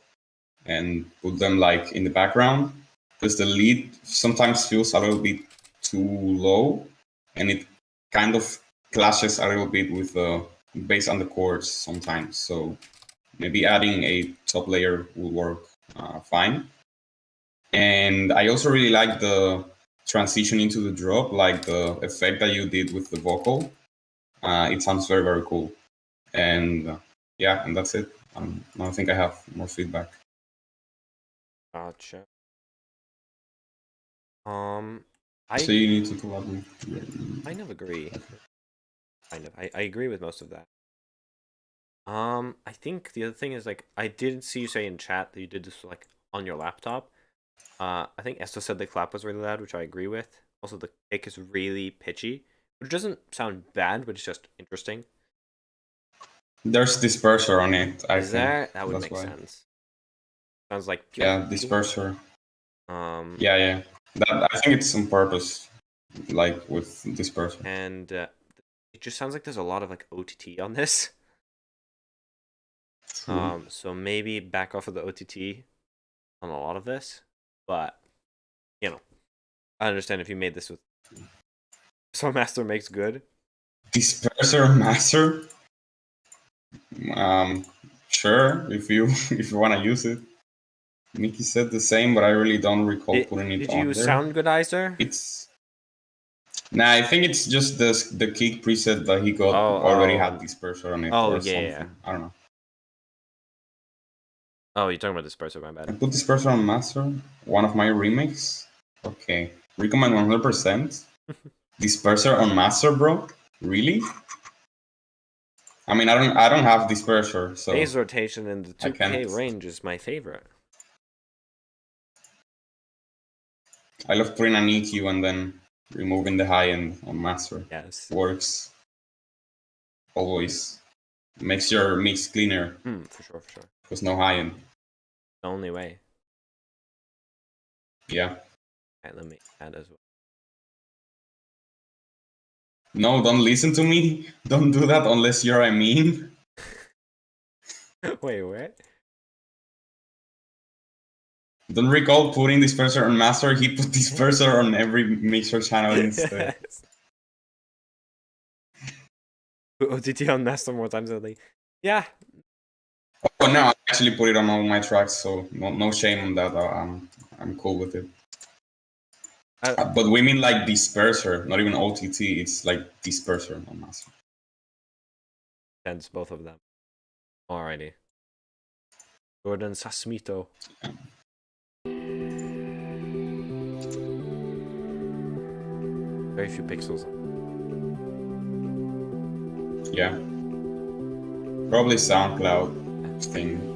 and put them like in the background, because the lead sometimes feels a little bit too low and it kind of clashes a little bit with the bass and the chords sometimes. So maybe adding a top layer will work fine. And I also really like the transition into the drop, like the effect that you did with the vocal. It sounds very, very cool. And yeah, and that's it. I don't think I have more feedback. Gotcha. So you need to collab with. kind of agree. Kind of. I agree with most of that. I think the other thing is like I did see you say in chat that you did this like on your laptop. I think Esto said the clap was really loud, which I agree with. Also, the kick is really pitchy, which doesn't sound bad, but it's just interesting. There's disperser on it. Is there? That would make sense. Sounds like pure Yeah, disperser. Yeah. Yeah. That I think it's on purpose, like with disperser. And it just sounds like there's a lot of like OTT on this. True. So maybe back off of the OTT on a lot of this, but you know, I understand if you made this with so Master makes good. Disperser master. Sure, if you want to use it. Mickey said the same, but I really don't recall putting it Did on you there. sound goodizer? Nah, I think it's just the kick preset that he got already had disperser on it. Oh, or yeah. something. I don't know. Oh, you're talking about disperser, my I bad. put disperser on master. One of my remakes. Okay, recommend 100%. Disperser on master, bro. Really? I mean, I don't have disperser, so Phase rotation in the I 2K can't. range is my favorite. I love putting an EQ and then removing the high end on master. Yes. Works. Always. Makes your mix cleaner. For sure. Because no high end. The only way. Yeah. Alright, let me add as well. No, don't listen to me. Don't do that unless you're I mean. Wait, what? Don't recall putting disperser on master. He put disperser on every mixer channel instead. Put OTT on master more times than yeah. Oh no, I actually put it on all my tracks, so no shame on that. I'm cool with it. But we mean like disperser, not even OTT. It's like disperser on master. Hence both of them. Alrighty. Jordan Sasmito. Yeah. Very few pixels. Yeah. Probably SoundCloud thing.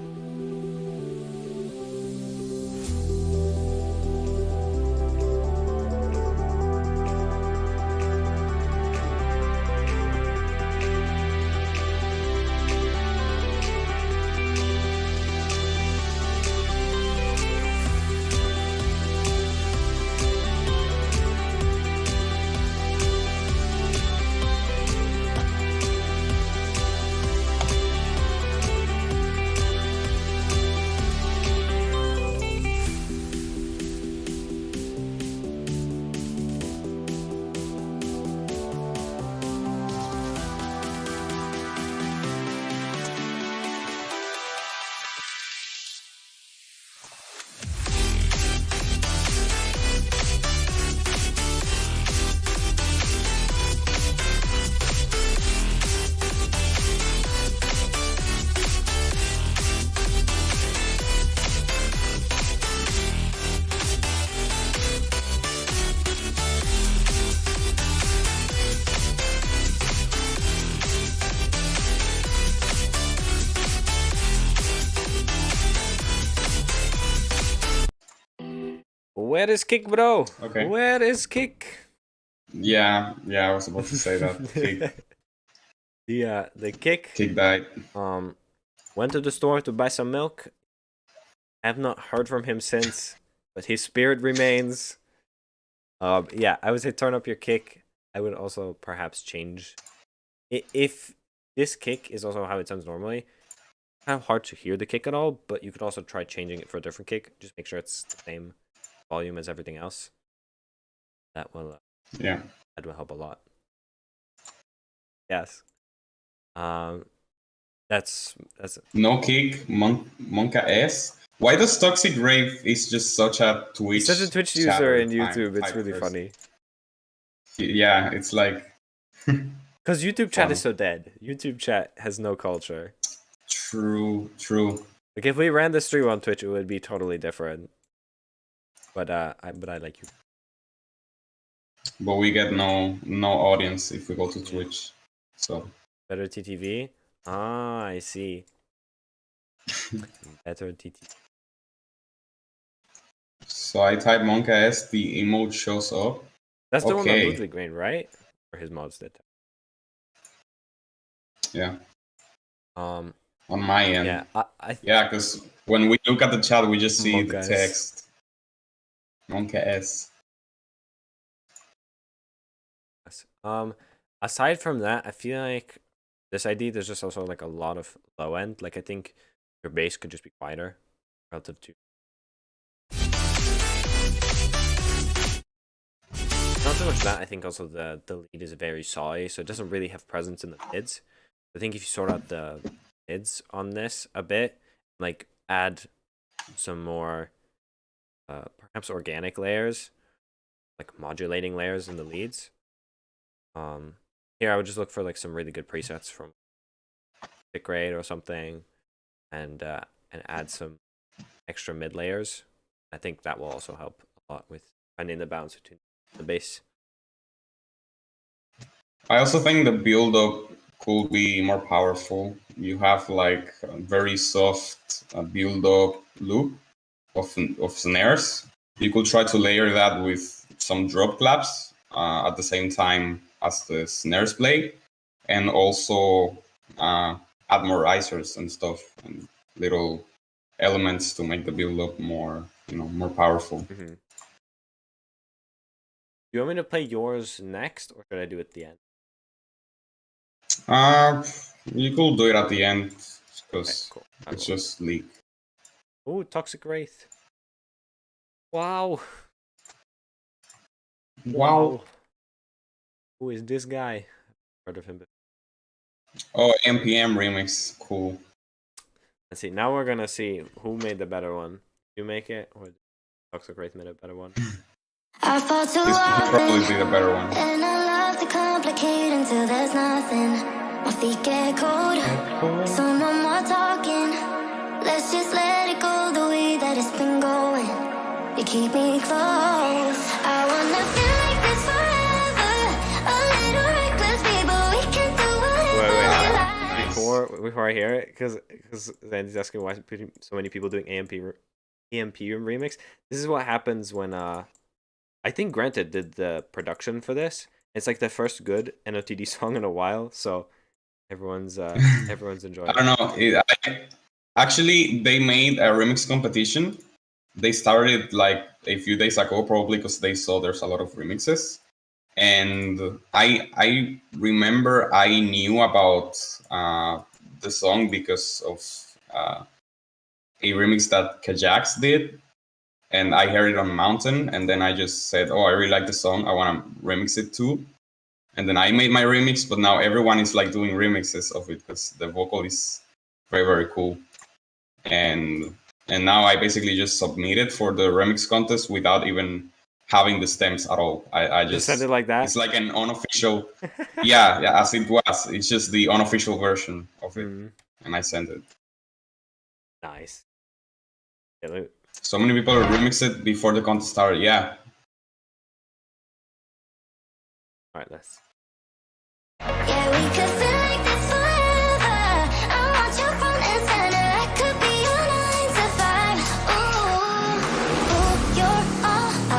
Where is kick, bro? Okay. Where is kick? Yeah, I was about to say that. The kick Kick died. went to the store to buy some milk. Have not heard from him since, but his spirit remains. Yeah, I would say turn up your kick. I would also perhaps change if this kick is also how it sounds normally. Kind of hard to hear the kick at all, but you could also try changing it for a different kick. Just make sure it's the same volume as everything else. That will Yeah. that will help a lot. Yes. That's No kick, Monka S. Why does Toxic Rave is just such a Twitch? he's such a Twitch user chatter in YouTube. It's type really person? funny. Yeah, it's like Because YouTube chat Fun. is so dead. YouTube chat has no culture. true. Like if we ran the stream on Twitch, it would be totally different. But I like you. But we get no audience if we go to Twitch. So Better TTV. Ah, I see. Better TTV. I type Monka S, the emote shows up. That's the one Okay. that Ludwig made, right? Or his mods did. Yeah, Um. on my end. Yeah. I Yeah, because when we look at the chat, we just see Monka the S. text. Monka S. Aside from that, I feel like this ID there's just also like a lot of low end. Like I think your bass could just be quieter relative to. Not so much that, I think also the lead is very sawy, so it doesn't really have presence in the mids. I think if you sort out the mids on this a bit, like add some more perhaps organic layers, like modulating layers in the leads. Here I would just look for like some really good presets from Stick Grade or something, and add some extra mid layers. I think that will also help a lot with finding the balance between the bass. I also think the build up could be more powerful. You have like a very soft build up loop of snares. You could try to layer that with some drop claps at the same time as the snares play, and also add more risers and stuff and little elements to make the build up more, more powerful. Mm-hmm. Do you want me to play yours next, or should I do it at the end? You could do it at the end because Okay, cool. it's just leak. Oh, Toxic Wraith. Wow. Wow. Who is this guy? Heard of him before. Oh, NPM remix, cool. Let's see. Now we're gonna see who made the better one. You make it, or Toxic Wraith made a better one? I fall too This could probably often, be the better one. and I love to complicate until there's nothing. My feet get cold, so no more talking. Let's just let it go the way that it's been going. You keep me close. I wanna feel like this forever. A little reckless, baby, we can do whatever we like. Before I hear it, because Zandy's asking why so many people doing EMP remix. This is what happens when I think Granted did the production for this. It's like the first good NOTD song in a while, so everyone's enjoying I don't know. Actually, they made a remix competition. They started like a few days ago, probably because they saw there's a lot of remixes. And I remember I knew about the song because of a remix that Kajax did. And I heard it on Mountain, and then I just said, "Oh, I really like the song. I want to remix it too." And then I made my remix, but now everyone is like doing remixes of it because the vocal is very, very cool. And now I basically just submitted for the remix contest without even having the stems at all. I Just said it like that. It's like an unofficial, yeah, as it was. It's just the unofficial version of it, Mhm. and I sent it. Nice. Yeah, look. So many people remixed it before the contest started. Yeah. All right, let's. Yeah, we could feel like this forever. I want you front and center. I could be your 9 to 5. Ooh, ooh, you're all I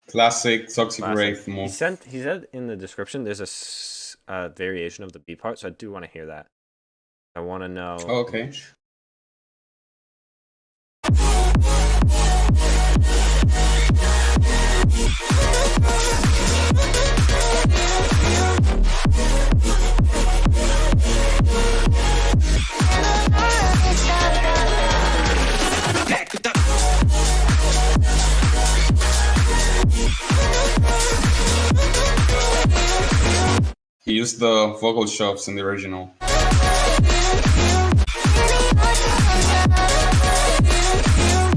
Classic Toxic Classic. Rave He move. said in the description there's a variation of the B part, so I do want to hear that. I want to know. Oh, okay. which. He used the vocal chops in the original.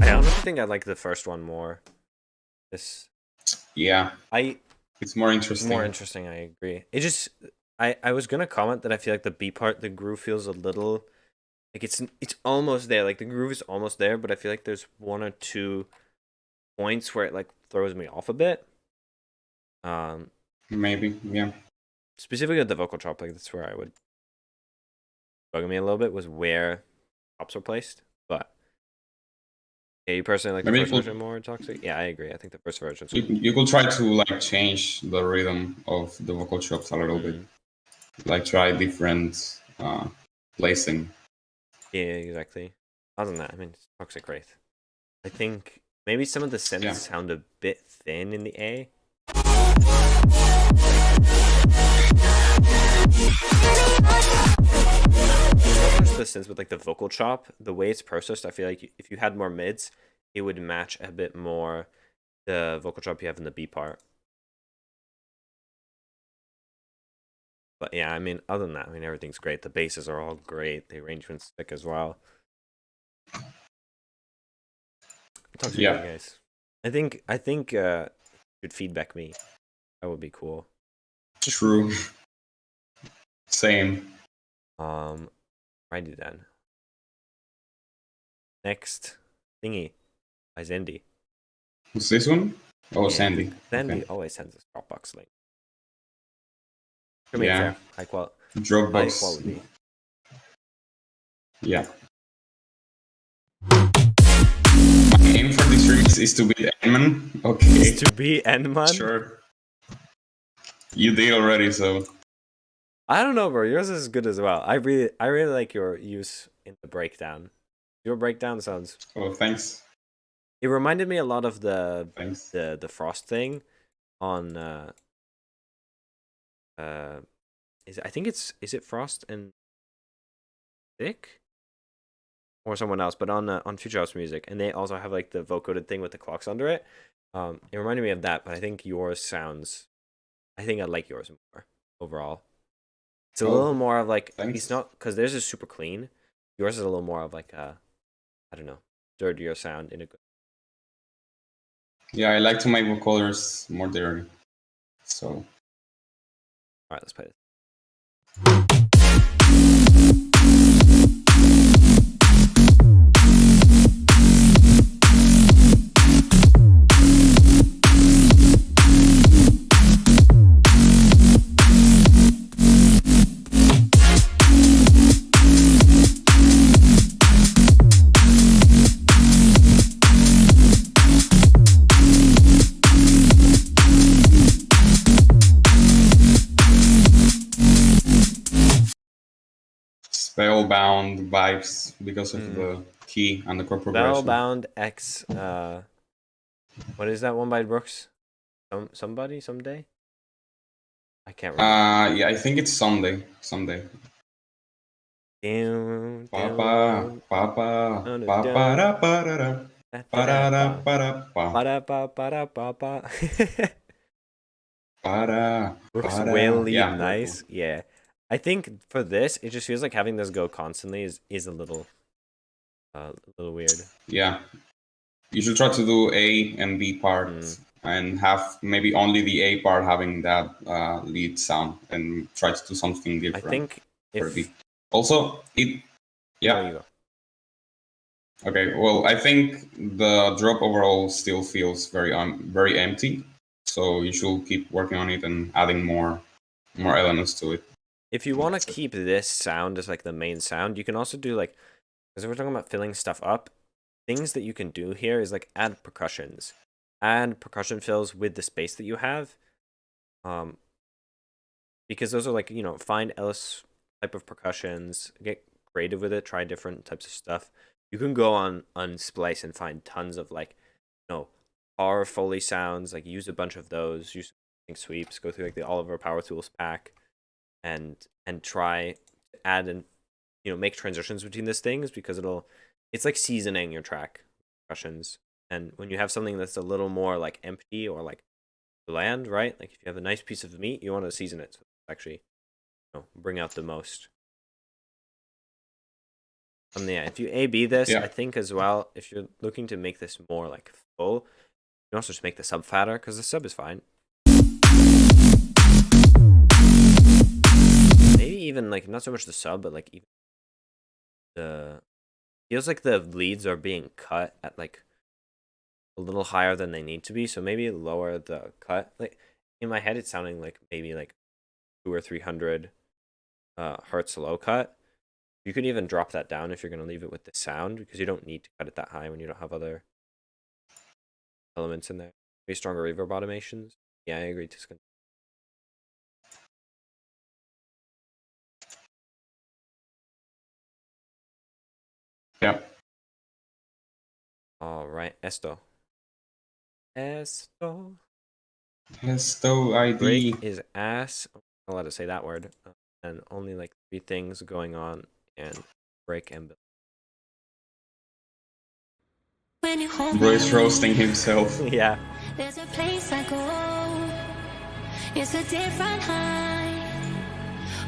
I honestly think I like the first one more. This Yeah, I it's more interesting. more interesting. I agree. It just I was gonna comment that I feel like the B part, the groove feels a little like it's almost there. Like the groove is almost there, but I feel like there's one or two points where it like throws me off a bit. Maybe, yeah. Specifically at the vocal chop, like that's where I would bug me a little bit was where chops were placed. But yeah, you personally like the Maybe first it will- version more toxic? Yeah, I agree. I think the first version. You could try to like change the rhythm of the vocal chops a little bit. Like try different placing. Yeah, exactly. Other than that, I mean, it's Toxic Wraith. I think maybe some of the synths Yeah. sound a bit thin in the A. Not just the synths, but like the vocal chop, the way it's processed, I feel like if you had more mids, it would match a bit more the vocal chop you have in the B part. But yeah, I mean, other than that, I mean, everything's great. The basses are all great. The arrangement's sick as well. Talk to you Yeah. guys. I think you'd feedback me. That would be cool. True. Same. Righty then. Next thingy by Zendi. Who's this one? Oh, Yeah. Sandy. Zendi Okay. always sends us Dropbox link. I mean, Yeah. fair. High quality. Dropbox. Yeah. My aim for this series is to beat Enman. Okay. To be Enman? Sure. You did already, so I don't know, bro. Yours is good as well. I really like your use in the breakdown. Your breakdown sounds. oh thanks. It reminded me a lot of Thanks. the Frost thing on is it Frost and Dick or someone else, but on Future House Music, and they also have like the vocoded thing with the clocks under it. It reminded me of that, but I think yours sounds. I think I like yours more overall. It's a Oh, little more of like thanks. it's not because theirs is super clean. Yours is a little more of like a, I don't know, dirtier sound in a good. Yeah, I like to make vocoders more dirty. So All right, let's play this. spellbound vibes because of the key and the chord progression. Spellbound X. What is that one by Brooks? Somebody someday. I can't remember. Yeah, I think it's Someday. Down, Papa, down, papa, down, papa, down. da, pa-da-da, pa-da-da, pa-da, pa, Ba-da-ba-ba-da-ba-ba. pa-da, Brooks pa-da. will lead Yeah, nice. Yeah. I think for this, it just feels like having this go constantly is a little weird. Yeah. You should try to do A and B part and have maybe only the A part having that lead sound and try to do something I different. think for if B. Also, it. There Yeah. you go. Okay. Well, I think the drop overall still feels very empty. So you should keep working on it and adding more more elements to it. If you want to keep this sound as like the main sound, you can also do like, because if we're talking about filling stuff up, things that you can do here is like add percussions, add percussion fills with the space that you have, because those are like, you know, find Ellis type of percussions, get creative with it, try different types of stuff. You can go on Unsplice and find tons of like, you know, car Foley sounds, like use a bunch of those, use sweeps, go through like the Oliver Power Tools pack, and try to add and, you know, make transitions between these things, because it's like seasoning your track percussions. And when you have something that's a little more like empty or like bland, right? Like if you have a nice piece of meat, you want to season it so actually, you know, bring out the most. Yeah, if you A/B this, Yeah. I think as well, if you're looking to make this more like full, you can also just make the sub fatter, because the sub is fine. Maybe even like not so much the sub, but like even the feels like the leads are being cut at like a little higher than they need to be, so maybe lower the cut. Like in my head, it's sounding like maybe like 200 or 300 hertz low cut. You could even drop that down if you're going to leave it with the sound, because you don't need to cut it that high when you don't have other elements in there. Maybe stronger reverb automations. Yeah, I agree. Yeah. All right, Esto. Esto Break ID. is ass. I'm not allowed to say that word. And only like 3 things going on, and break and build. When you hold Bruce me, roasting himself. Yeah. there's a place I go. It's a different high.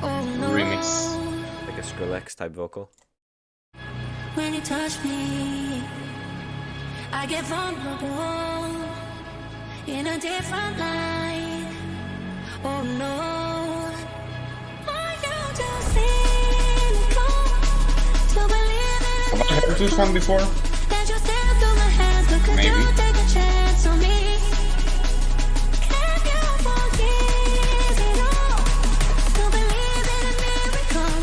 Oh no. Remix. Like a Skrillex type vocal. When you touch me, I get vulnerable in a different light. Oh no. Are you too cynical to believe in Have I heard this one before? that you step through my hands because Maybe. you take a chance on me? Can you forgive it all? To believe in a miracle.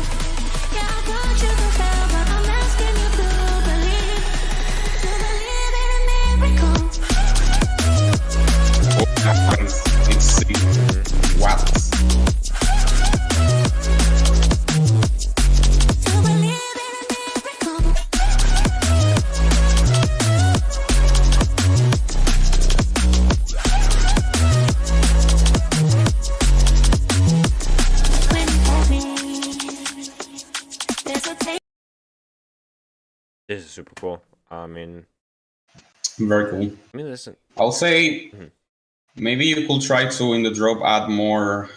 Yeah, I want you to fail, but I'm asking you to believe in a miracle. Oh, it's sick. What? To believe in a miracle. When you hold me, there's a place. This is super cool. I mean, Very cool. listen. I'll say Mhm. maybe you could try to in the drop add more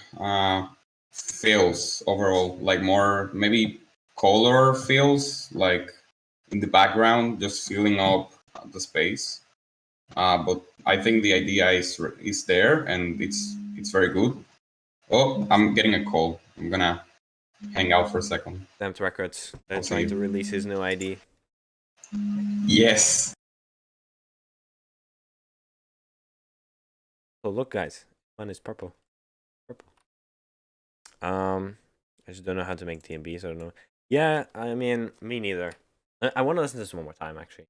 fills overall, like more maybe color fills, like in the background, just filling up the space. But I think the idea is there, and it's very good. Oh, I'm getting a call. I'm gonna hang out for a second. Stamped Records. They're Okay. trying to release his new ID. Yes. Oh, look, guys. Mine is purple. Purple. I just don't know how to make TMBs. I don't know. Yeah, I mean, me neither. I want to listen to this one more time, actually.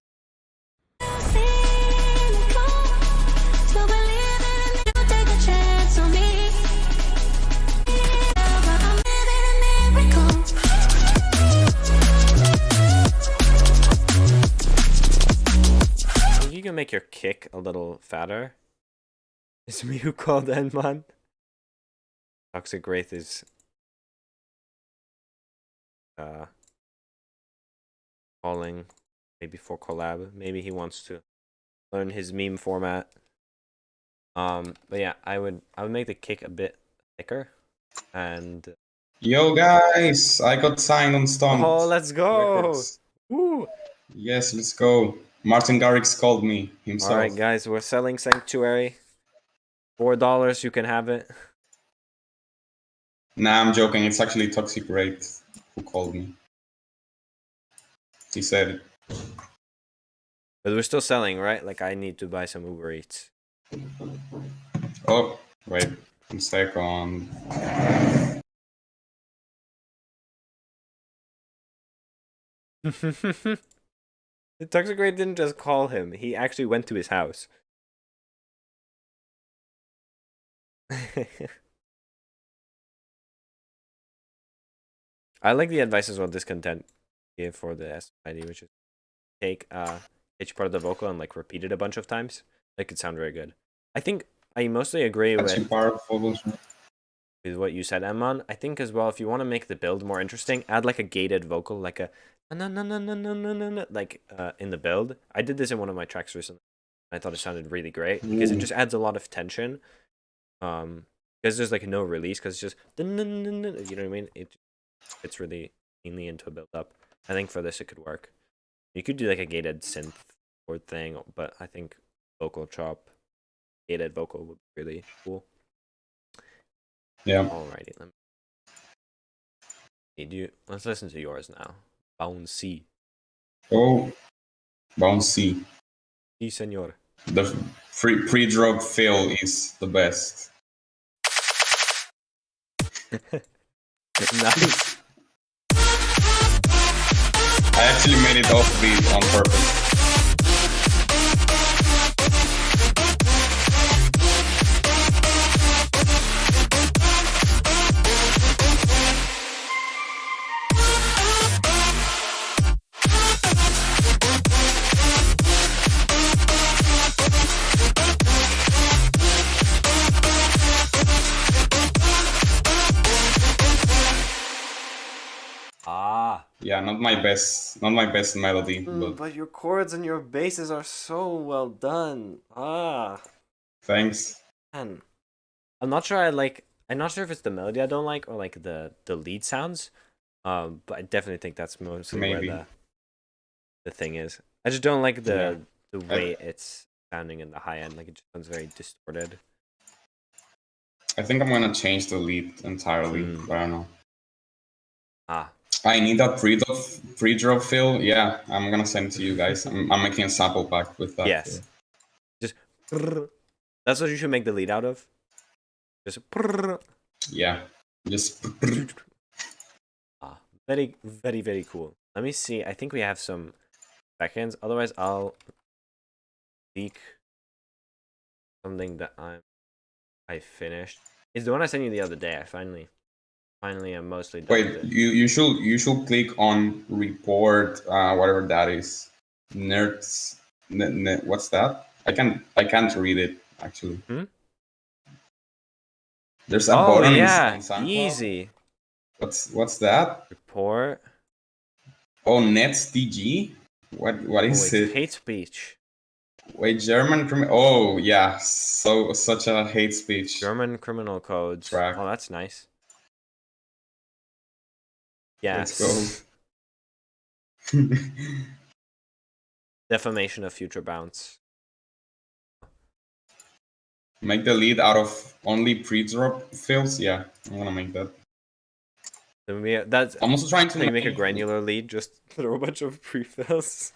I think you can make your kick a little fatter. Is Mew called Enman? Toxic Wraith is calling maybe for collab. Maybe he wants to learn his meme format. But yeah, I would make the kick a bit thicker, and Yo guys, I got signed on Stunt. oh, let's go! Records. Woo! Yes, let's go. Martin Garrix called me himself. All right, guys, we're selling Sanctuary. $4, you can have it. Nah, I'm joking. It's actually Toxic Wraith who called me. He said it. But we're still selling, right? Like I need to buy some Uber Eats. Oh, wait. 1 second. The Toxicrate didn't just call him, he actually went to his house. I like the advice as well Discontent gave for the SID, which is take each part of the vocal and like repeat it a bunch of times. That could sound very good. I think I mostly agree That's with powerful. what you said, Emon. I think as well, if you want to make the build more interesting, add like a gated vocal, like a no no no no no no no no, like in the build. I did this in one of my tracks recently. I thought it sounded really great because it Ooh. just adds a lot of tension. Because there's like no release, because it's just you know what I mean. It's really cleanly into a build up. I think for this it could work. You could do like a gated synth chord thing, but I think vocal chop, gated vocal would be really cool. Yeah. Alrighty, let's listen to yours now. Bouncy. Oh, bouncy. Si, senor. The pre-drop fill is the best. Nice. I actually made it off beat on purpose. Ah. Yeah, not my best melody, but But your chords and your basses are so well done. Ah. thanks. Man. I'm not sure if it's the melody I don't like or like the lead sounds. But I definitely think that's mostly Maybe. where the thing is. I just don't like Yeah. the way it's sounding in the high end. Like it just sounds very distorted. I think I'm gonna change the lead entirely, but I don't know. Ah. I need that pre-drop fill. Yeah, I'm gonna send it to you guys. I'm making a sample pack with that. Yes. Just that's what you should make the lead out of. Just Yeah. Just ah, very, very, very cool. Let me see. I think we have some seconds. Otherwise, I'll leak something that I finished. It's the one I sent you the other day. I finally am mostly done with wait. it. You should click on report whatever that is. Nerds. What's that? I can't read it actually. Hmm? There's a Oh button yeah, on SoundCloud. easy What's that? report. Oh, NetsDG. What Oh, is it's it? hate speech. Wait, German Oh yeah, such a hate speech. German criminal codes. Track. Oh, that's nice. Let's Yes. go. Defamation of future bounce. Make the lead out of only pre-drop fills. Yeah, I'm gonna make that. Then that's I'm also trying to so you make a granular lead. Just throw a bunch of pre-fills.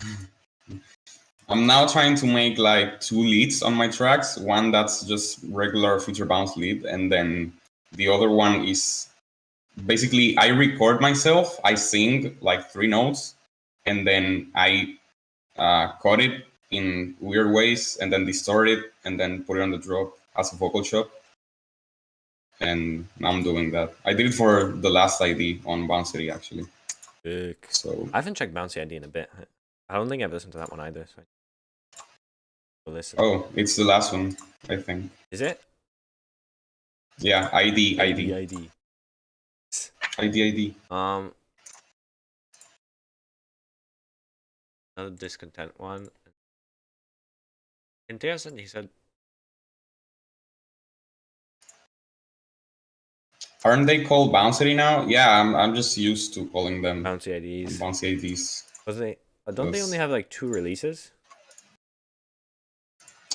I'm now trying to make like 2 leads on my tracks. One that's just regular future bounce lead, and then the other one is basically I record myself. I sing like 3 notes, and then I cut it in weird ways, and then distort it, and then put it on the drop as a vocal chop. And now I'm doing that. I did it for the last ID on Bounce City actually. Sick. So I haven't checked Bouncy ID in a bit. I don't think I've listened to that one either. So I'll listen. oh, it's the last one, I think. Is it? Yeah, ID. ID. Another discontent one. Interesting. He said, Aren't they called Bounce City now? Yeah, I'm just used to calling them Bouncy IDs. Bounce IDs. Was they? Don't they Yes. only have like 2 releases?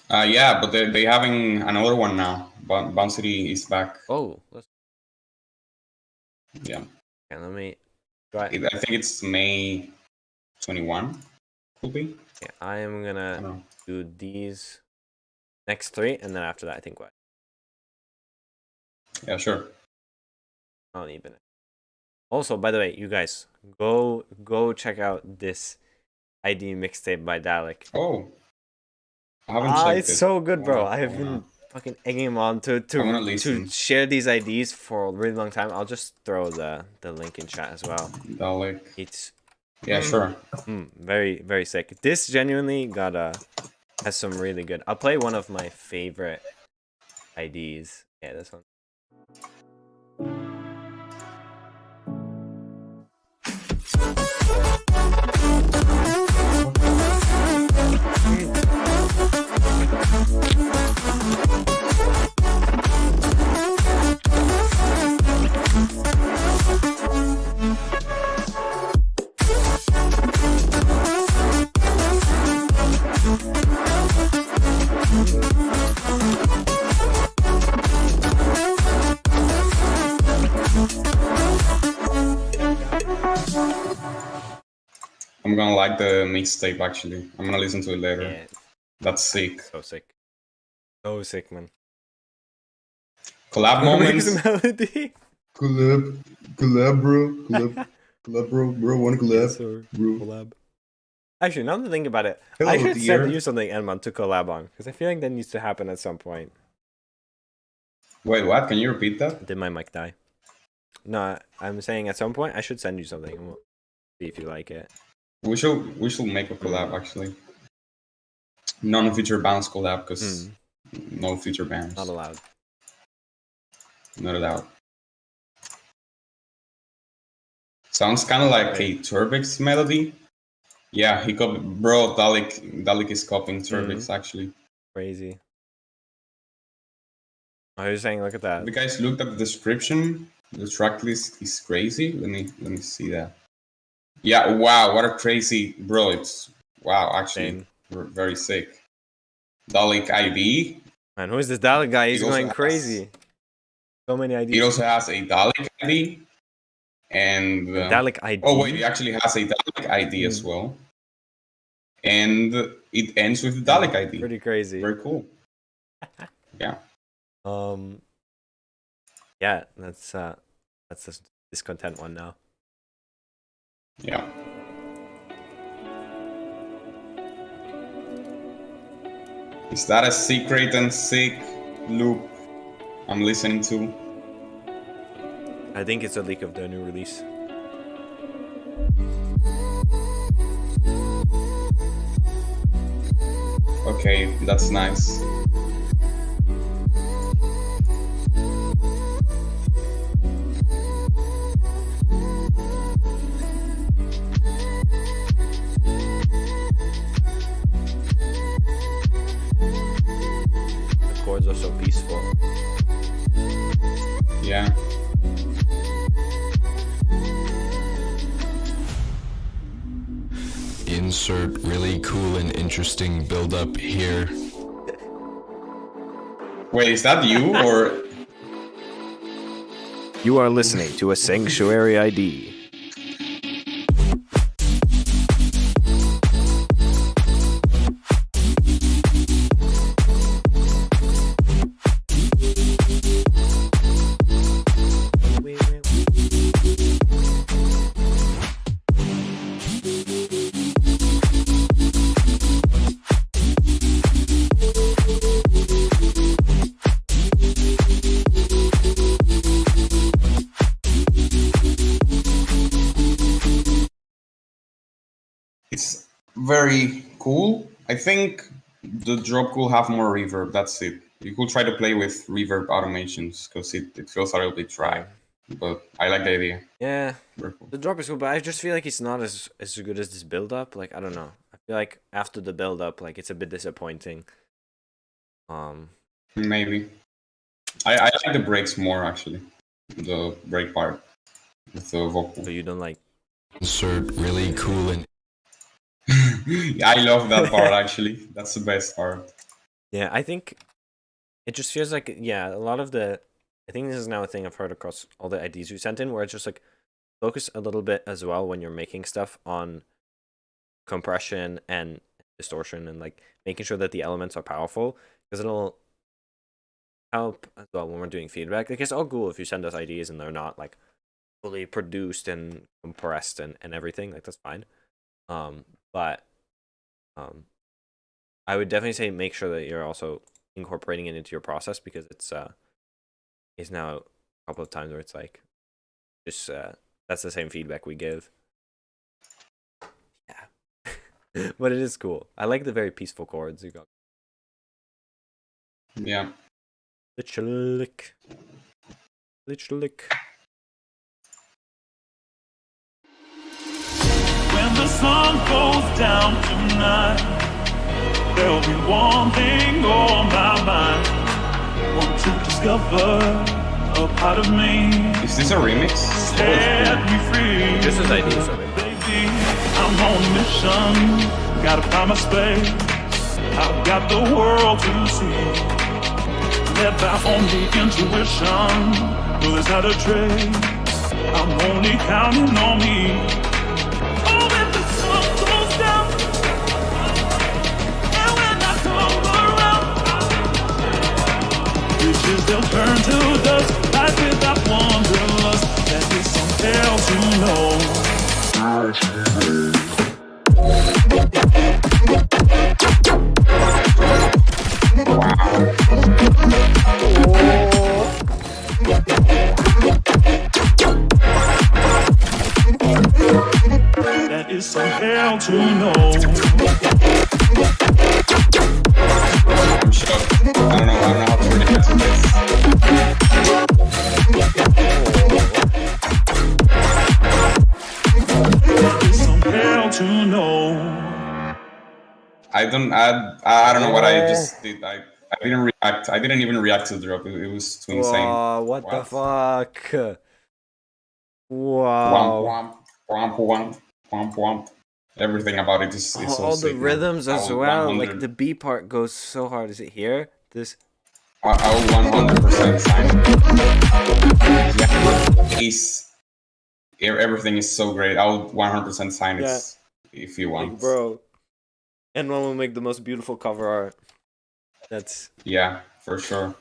Yeah, but they having another one now. Bounce City is back. Oh, Yeah, okay, let me. Try. I think it's May 21. Could be. Okay, I am I don't gonna know. do these next 3, and then after that, I think what? Yeah, sure. I don't even. Also, by the way, you guys go check out this ID mixtape by Dalek. Oh, I haven't checked It's it. so good, bro. I have wanna- been fucking egging him on to I wanna to listen. share these IDs for a really long time. I'll just throw the link in chat as well. Dalek. It's Yeah, sure. very very sick. This genuinely got has some really good. I'll play one of my favorite IDs. Yeah, this one. I'm gonna like the mixtape actually. I'm gonna listen to it later. Yeah, That's sick. so sick. So sick, man. Collab moments. Mixed melody. Collab, bro. Wanna So bro? collab. Actually, now that I think about it, Hello, I should dear. send you something, Edmond, to collab on, because I feel like that needs to happen at some point. Wait, what? Can you repeat that? Did my mic die? No, I'm saying at some point I should send you something and we'll see if you like it. We should make a collab actually. Non-feature bands collab because no feature bands. Not allowed. Not allowed. Sounds kind of like a Turbix melody. Yeah, he copied. Bro, Dalek is copying Turbix actually. Crazy. I was saying, look at that. Have you guys looked at the description? The track list is crazy. Let me see that. Yeah, wow, what a crazy bro! It's wow, actually Same. very sick. Dalek ID. Man, who is this Dalek guy? He's He also going has- crazy. So many It ideas. also has a Dalek ID, and Dalek ID. oh wait, it actually has a Dalek ID as well, and it ends with the Dalek ID. Pretty crazy. Very cool. Yeah. Yeah, that's this discontent one now. Yeah. Is that a secret and sick loop I'm listening to? I think it's a leak of the new release. Okay, that's nice. The chords are so peaceful. Yeah. Insert really cool and interesting build up here. Wait, is that you or You are listening to a Sanctuary ID. it's very cool? I think the drop could have more reverb. That's it. You could try to play with reverb automations because it feels a little bit dry. But I like the idea. Yeah, Very cool. the drop is cool, but I just feel like it's not as good as this build up. Like, I don't know. I feel like after the build up, like it's a bit disappointing. Maybe. I like the breaks more actually. The break part with the vocal. So you don't like. Insert really cool and I love that part actually. That's the best part. Yeah, I think it just feels like, yeah, a lot of the. I think this is now a thing I've heard across all the IDs you sent in, where it's just like focus a little bit as well when you're making stuff on compression and distortion and like making sure that the elements are powerful, because it'll. help as well when we're doing feedback. Like, it's all cool if you send us ideas and they're not like fully produced and compressed and everything. Like, that's fine. But I would definitely say make sure that you're also incorporating it into your process, because it's now a couple of times where it's like just that's the same feedback we give. Yeah. But it is cool. I like the very peaceful chords you got. Yeah. Literally. When the sun goes down tonight, there'll be one thing on my mind. Want to discover a part of me. Is this a remix? Set me free. This is ideas of it. Baby, I'm on a mission. Gotta find my space. I've got the world to see. Led by only intuition. Well, it's not a trade. I'm only counting on me. Oh, when the sun goes down, and when I come around, riches they'll turn to dust. Life without wanderlust. That is some tale to know. That is some hell to know. I'm shocked. I don't know how to really answer this. That is some hell to know. I don't know what I just did. I didn't react. I didn't even react to the drop. It was too insane. Whoa, what the fuck? Womp Wow. womp womp womp womp. Everything about it is so All sick, the man. rhythms as I will well. 100 Like the B part goes so hard. Is it here? This. I will 100% sign it. Yeah, everything is so great. I will 100% sign it Yeah. if you want. Like, bro. And one will make the most beautiful cover art. That's. Yeah, for sure.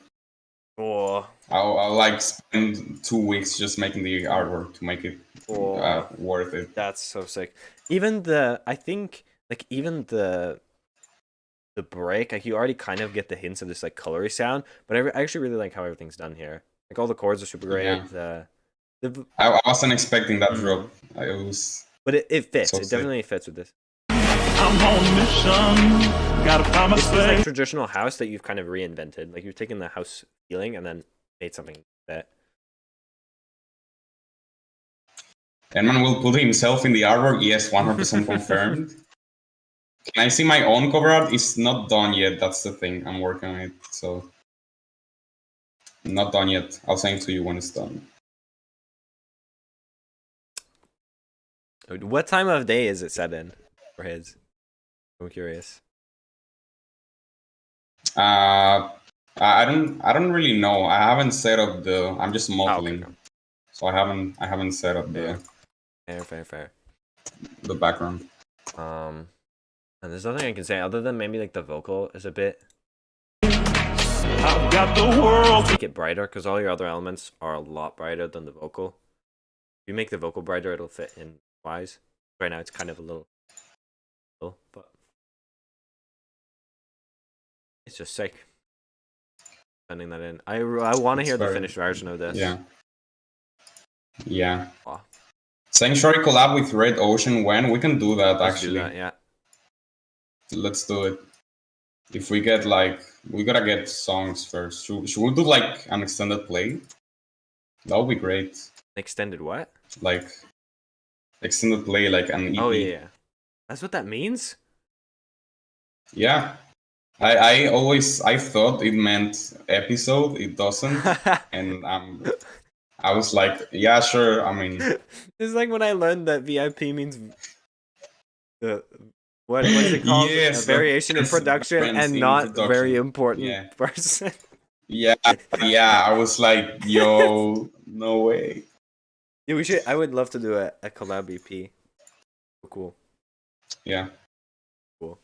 Oh. I'll like spend 2 weeks just making the artwork to make it Oh. worth it. That's so sick. Even the. I think. Like, even the break, like, you already kind of get the hints of this like colory sound, but I actually really like how everything's done here. Like, all the chords are super great. Yeah. The I wasn't expecting that drop. It was. but it fits. So It sick. definitely fits with this. I'm on a mission. Gotta find my This is like space. traditional house that you've kind of reinvented. Like, you've taken the house feeling and then made something that. Edman will put himself in the artwork. Yes, 100% confirmed. Can I see my own cover art? It's not done yet. That's the thing. I'm working on it. So, not done yet. I'll send it to you when it's done. What time of day is it set in for his? I'm curious. I don't really know. I haven't set up the. I'm just Oh, modeling, okay. so I haven't set up Yeah. Fair. the background. And there's nothing I can say other than maybe like the vocal is a bit. I've got the world. Make it brighter, because all your other elements are a lot brighter than the vocal. If you make the vocal brighter, it'll fit in wise. Right now, it's kind of a little, but it's just sick. Sending that in. I want to It's hear the very- finished version of this. Yeah. Aw. Sanctuary collab with Red Ocean. When we can do that Let's do actually. that, yeah. Let's do it. If we get like, we gotta get songs first. Should we do like an extended play? That would be great. Extended what? Like extended play, like an EP. Oh yeah. That's what that means? Yeah. I thought it meant episode. It doesn't, and I was like, yeah, sure. I mean, It's like when I learned that VIP means what is it called? Yes, A variation in production friends and in not production. very important Yeah. person. yeah. I was like, yo, no way. Yeah, we should. I would love to do a collab EP. Cool. Yeah. Cool.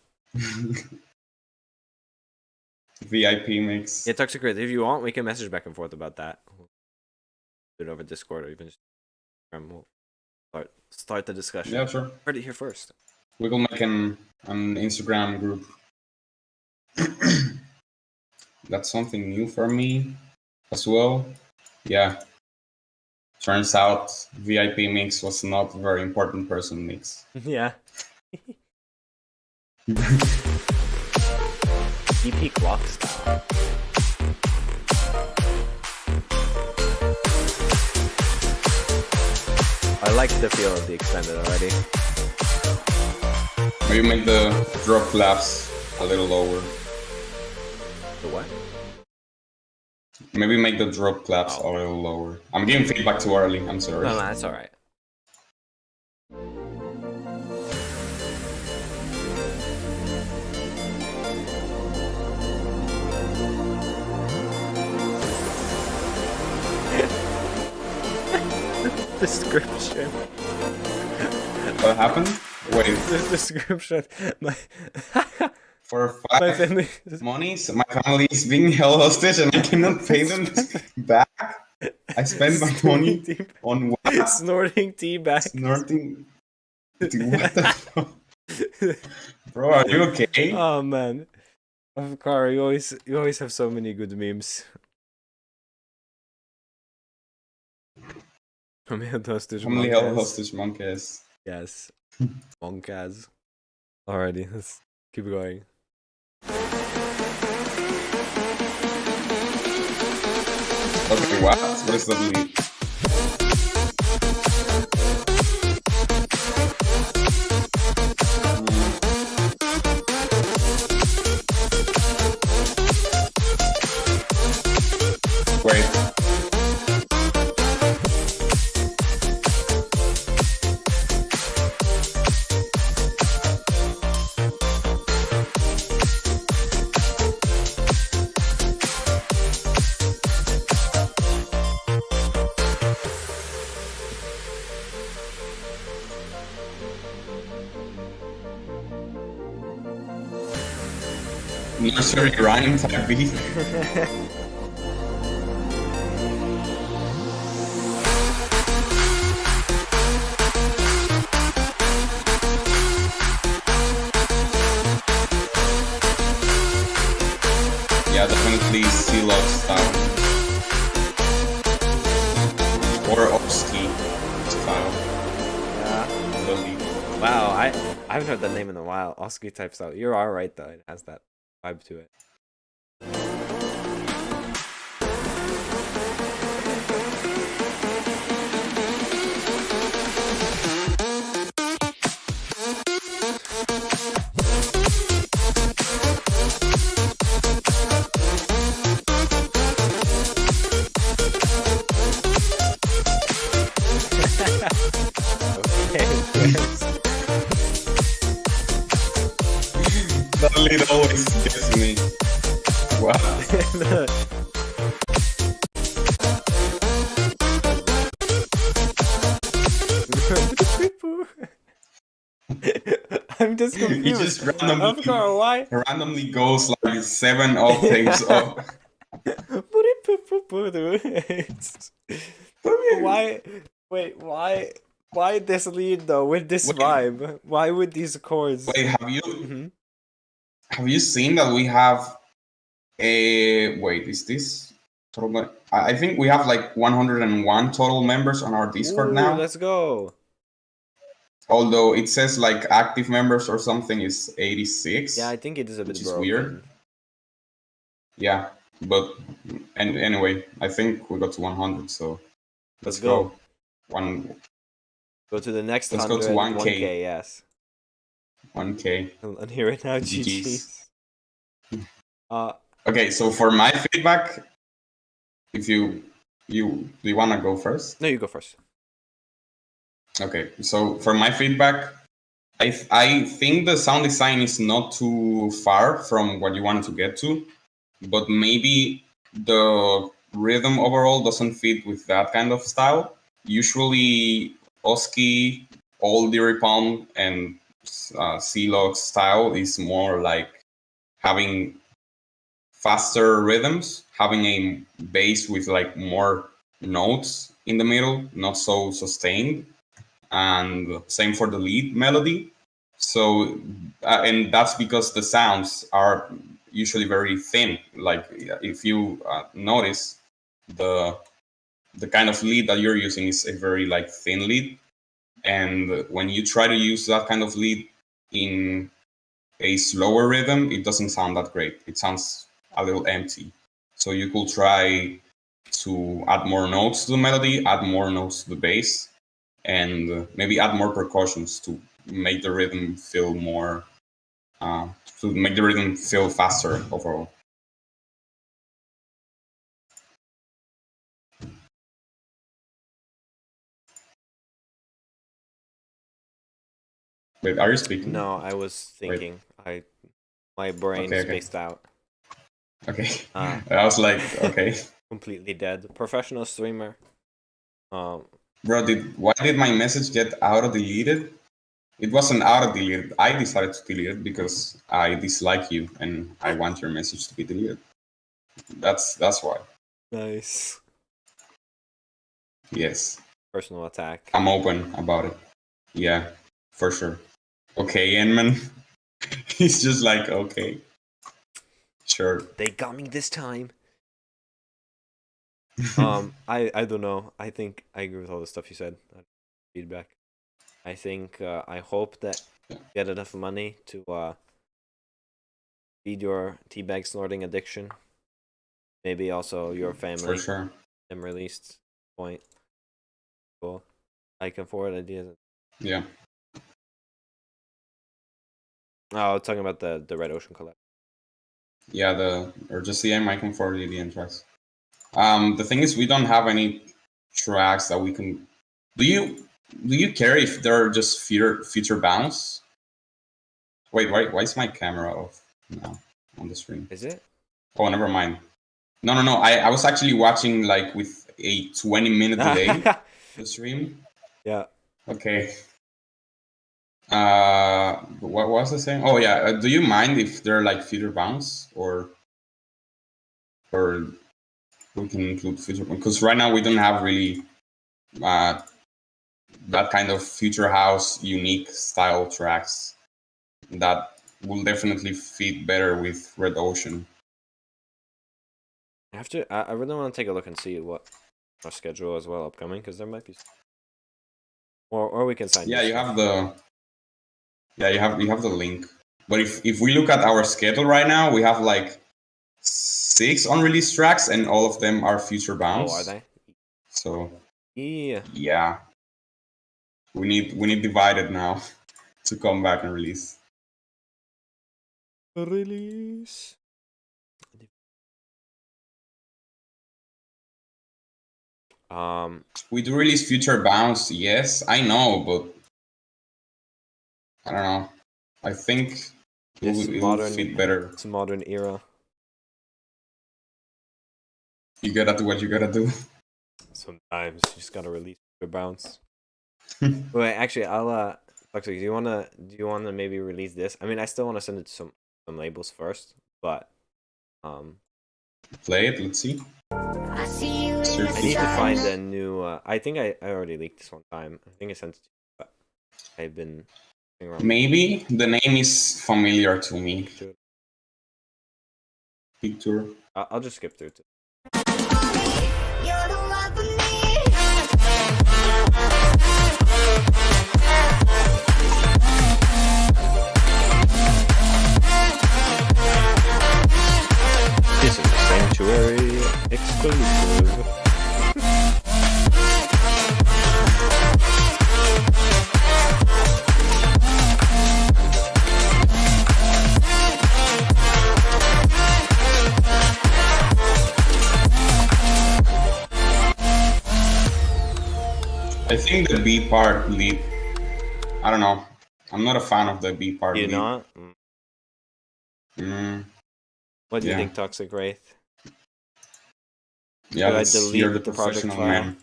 VIP mix. Yeah, Toxic Red. If you want, we can message back and forth about that. Do it over Discord or even just we'll start the discussion. Yeah, sure. Heard it here first. We will make an Instagram group. That's something new for me as well. Yeah. Turns out VIP mix was not a very important person mix. Yeah. DP clock style. I like the feel of the extended already. Maybe make the drop claps a little lower. The what? Maybe make the drop claps a little lower. I'm giving feedback too early. I'm sorry. No, that's alright. Description. What happened? Wait, The description. for My 5 family. monies, my family is being held hostage and I cannot pay them back. I spent my money on what? Snorting tea bag. Snorting. Dude, what the fuck? Bro, are you okay? Oh man. Of course, you always have so many good memes. From held hostage. Family held monkeys. hostage monkeys. Yes. Monkas. Alrighty, let's keep going. Okay, what? What is that mean? Wait. Nursery rhyme type beat. Yeah, definitely C-Log style. Or Oski style. Yeah. The lead. Wow, I haven't heard that name in a while. Oski type style. You're alright though. It has that vibe to it. Okay. That lead always gets me. Wow. I'm just He confused. just randomly, Of course, why? randomly goes like 7 octaves up. It's- why? Wait, why? Why this lead though? With this Wait. vibe? Why with these chords? Wait, Mhm. have you seen that we have a wait? Is this total? I think we have like 101 total members on our Discord Ooh, now. let's go. Although it says like active members or something is 86. Yeah, I think it is a bit Which is broken. weird. Yeah, but and anyway, I think we got to 100. So Let's go. One Go to the next Let's go 100. to 1K. 1K, yes. 1K. And here right now, GG's. GG's. Okay, so for my feedback, if do you want to go first? No, you go first. Okay, so for my feedback, I think the sound design is not too far from what you wanted to get to, but maybe the rhythm overall doesn't fit with that kind of style. Usually, Oski, Old Dairy Palm, and C-Log style is more like having faster rhythms, having a bass with like more notes in the middle, not so sustained, and same for the lead melody. So, and that's because the sounds are usually very thin. Like if you notice, the the kind of lead that you're using is a very like thin lead, and when you try to use that kind of lead in a slower rhythm, it doesn't sound that great. It sounds a little empty. So you could try to add more notes to the melody, add more notes to the bass, and maybe add more percussions to make the rhythm feel more, to make the rhythm feel faster overall. Wait, are you speaking? No, I was thinking. My brain Okay, okay. spaced out. Okay. Uh, I was like, okay. completely dead. Professional streamer. Bro, why did my message get auto deleted? It wasn't auto deleted. I decided to delete it because I dislike you and I want your message to be deleted. That's why. Nice. Yes. Personal attack. I'm open about it. Yeah, for sure. Okay, Enman. He's just like, okay. Sure. They got me this time. I don't know. I think I agree with all the stuff you said. Feedback. I think I hope that you get enough money to feed your teabag snorting addiction. Maybe also your For family. sure. Them released. Point. Cool. I can forward ideas. Yeah. Oh, talking about the Red Ocean collab. Yeah, or just the I can forward you the tracks. The thing is, we don't have any tracks that we can. Do you care if they're just feature bounce? Wait, why is my camera off now on the screen? Is it? Oh, never mind. No. I was actually watching like with a 20-minute delay the stream. Yeah. Okay. What was I saying? Oh yeah. Do you mind if they're like feature bounce or we can include feature, because right now we don't have really that kind of future house unique style tracks that will definitely fit better with Red Ocean. I really want to take a look and see what our schedule as well upcoming, because there might be, or we can sign. Yeah, you have the link. But if we look at our schedule right now, we have like 6 unreleased tracks, and all of them are future bounce. Oh, are they? So Yeah. we need Divided now to come back and release. Release. We do release future bounce, yes, I know, but I don't know. I think it will fit better. It's a modern era. You gotta do what you gotta do. Sometimes you just gotta release the bounce. Wait, actually, I'll Toxic, do you wanna maybe release this? I mean, I still wanna send it to some labels first, but Play it, let's see. I see you in Sure. the I need to sun. find a new. I think I already leaked this one time. I think I sent it to you, but I've been around. Maybe the name is familiar to me. Picture. I'll just skip through it. You're the one for me. This is a Sanctuary exclusive. I think the B part lead. I don't know. I'm not a fan of the B part You lead. not? What do you Yeah. think, Toxic Wraith? Yeah, Should I let's delete hear the the project professional file? man.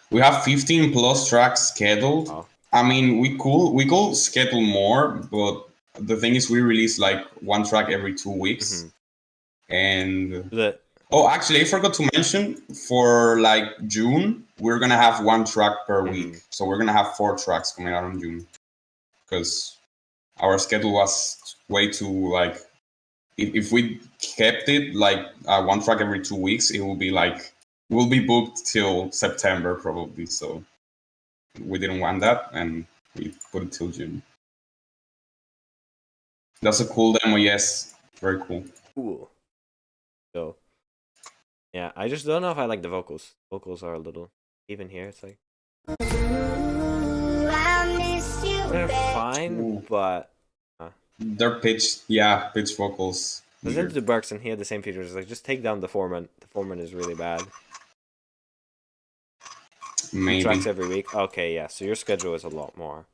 We have 15 plus tracks scheduled. Oh. I mean, we could schedule more, but the thing is, we release like one track every 2 weeks. Mhm. And The oh, actually, I forgot to mention for like June, we're gonna have one track per week. So we're gonna have 4 tracks coming out in June because our schedule was way too like. If we kept it like one track every 2 weeks, it will be like we'll be booked till September probably. So we didn't want that, and we put it till June. That's a cool demo. Yes, very cool. cool. So yeah, I just don't know if I like the vocals. Vocals are a little even here. It's like Ooh, I miss you, they're babe. fine, Ooh. but They're pitched vocals. listen to the Burks and he had the same features. Like just take down the Foreman. The Foreman is really bad. 2 Maybe. tracks every week. Okay, yeah. So your schedule is a lot more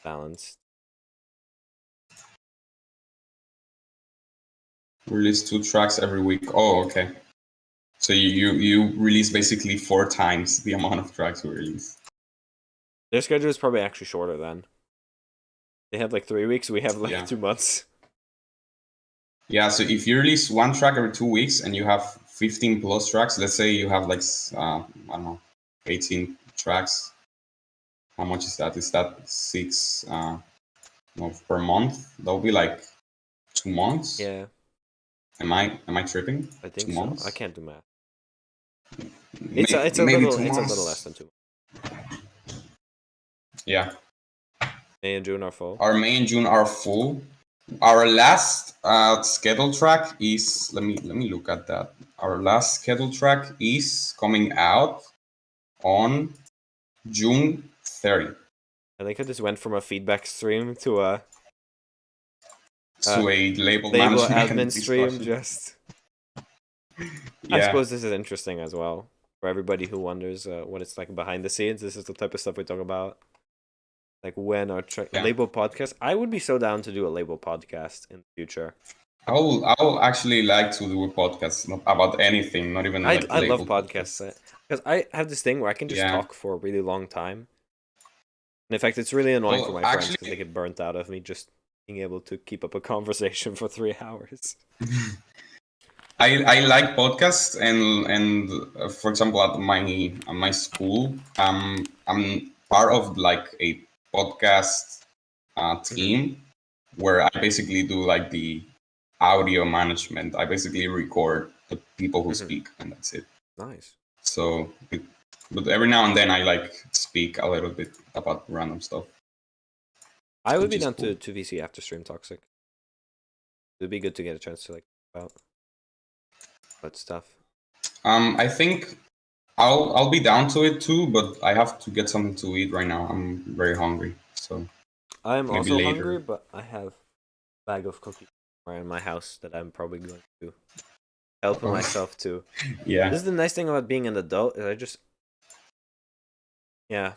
balanced. Release 2 tracks every week. Oh, okay. So you release basically 4 times the amount of tracks we release. Their schedule is probably actually shorter then. They have like 3 weeks. We have like Yeah. 2 months. Yeah, so if you release 1 track every 2 weeks and you have 15 plus tracks, let's say you have like I don't know, 18 tracks. How much is that? Is that 6 per month? That'll be like 2 months. Yeah, Am I tripping? I think 2 so. months? I can't do math. May- It's a maybe little 2 it's a months. little less than 2. Yeah. May and June are full. Our May and June are full. Our last scheduled track is let me look at that. Our last scheduled track is coming out on June 30. I think I just went from a feedback stream to a So a label label management admin stream. discussion. Just Yeah. I suppose this is interesting as well for everybody who wonders what it's like behind the scenes. This is the type of stuff we talk about. Like when our Yeah. label podcast. I would be so down to do a label podcast in the future. I'll actually like to do a podcast about anything, not even like I love label podcasts because I have this thing where I can just Yeah. talk for a really long time. And in fact, it's really annoying Well, for my friends because actually- they get burnt out of me just being able to keep up a conversation for 3 hours. I like podcasts and for example at my school I'm part of like a podcast team where I basically do like the audio management. I basically record the people who speak and that's it. Nice. So but every now and then I like speak a little bit about random stuff. I would Which be is down cool. to VC after stream Toxic. It'd be good to get a chance to like talk about stuff. I think I'll be down to it too, but I have to get something to eat right now. I'm very hungry. So I am Maybe also later. hungry, but I have a bag of cookies in my house that I'm probably going to help Oh. myself to. yeah. This is the nice thing about being an adult. Is I just, yeah,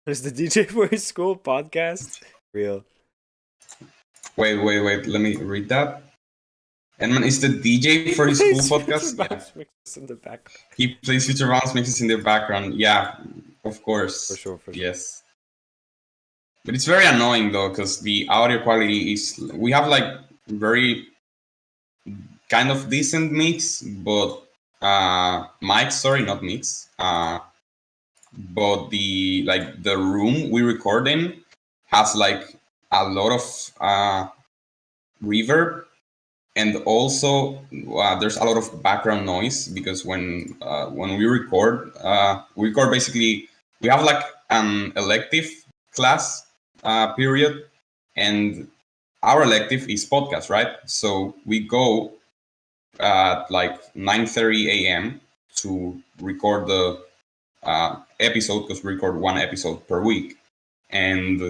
there's the DJ for his school podcast. Real. Wait. Let me read that. Edman is the DJ for his school podcast. Yeah. Mixes in the background. He plays Future Bounce mixes in the background. Yeah, of course. For sure. Yes. But it's very annoying though, because the audio quality is. We have like very kind of decent mix, but mics. Sorry, not mix. But the room we record in has like a lot of reverb, and also there's a lot of background noise because when we record basically we have like an elective class period, and our elective is podcast, right? So we go at like 9:30 a.m. to record the episode because we record 1 episode per week, and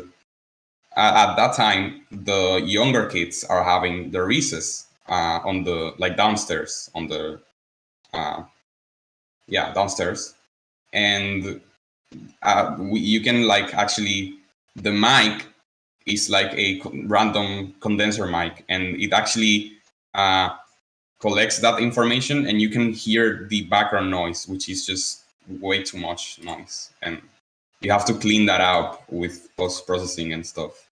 at that time the younger kids are having their recess on the like downstairs on the downstairs, and you can like actually the mic is like a random condenser mic, and it actually collects that information, and you can hear the background noise, which is just way too much noise, and you have to clean that out with post processing and stuff.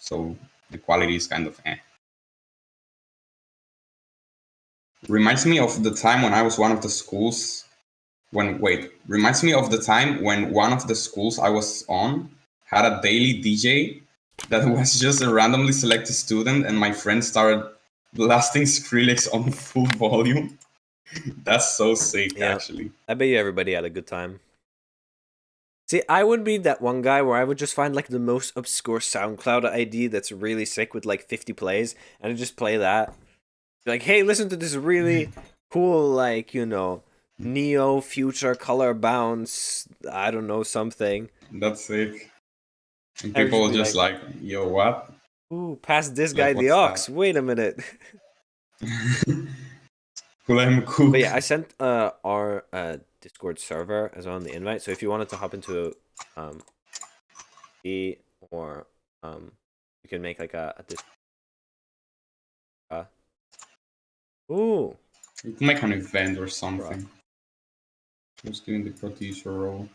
So the quality is kind of reminds me of the time when I was one of the schools. Reminds me of the time when one of the schools I was on had a daily DJ that was just a randomly selected student, and my friend started blasting Skrillex on full volume. That's so sick, Yeah. actually. I bet you everybody had a good time. See, I would be that one guy where I would just find like the most obscure SoundCloud ID that's really sick with like 50 plays, and I'd just play that. Like, hey, listen to this really cool, like, you know, Neo Future Color Bounce, I don't know, something. That's sick. And I would people just be just like, yo, what? Ooh, pass this Like, guy the what's aux. Wait a minute. Cool. But yeah, I sent our Discord server as well on the invite. So if you wanted to hop into or you can make like a ooh. You can make an event or something. Just doing the producer role.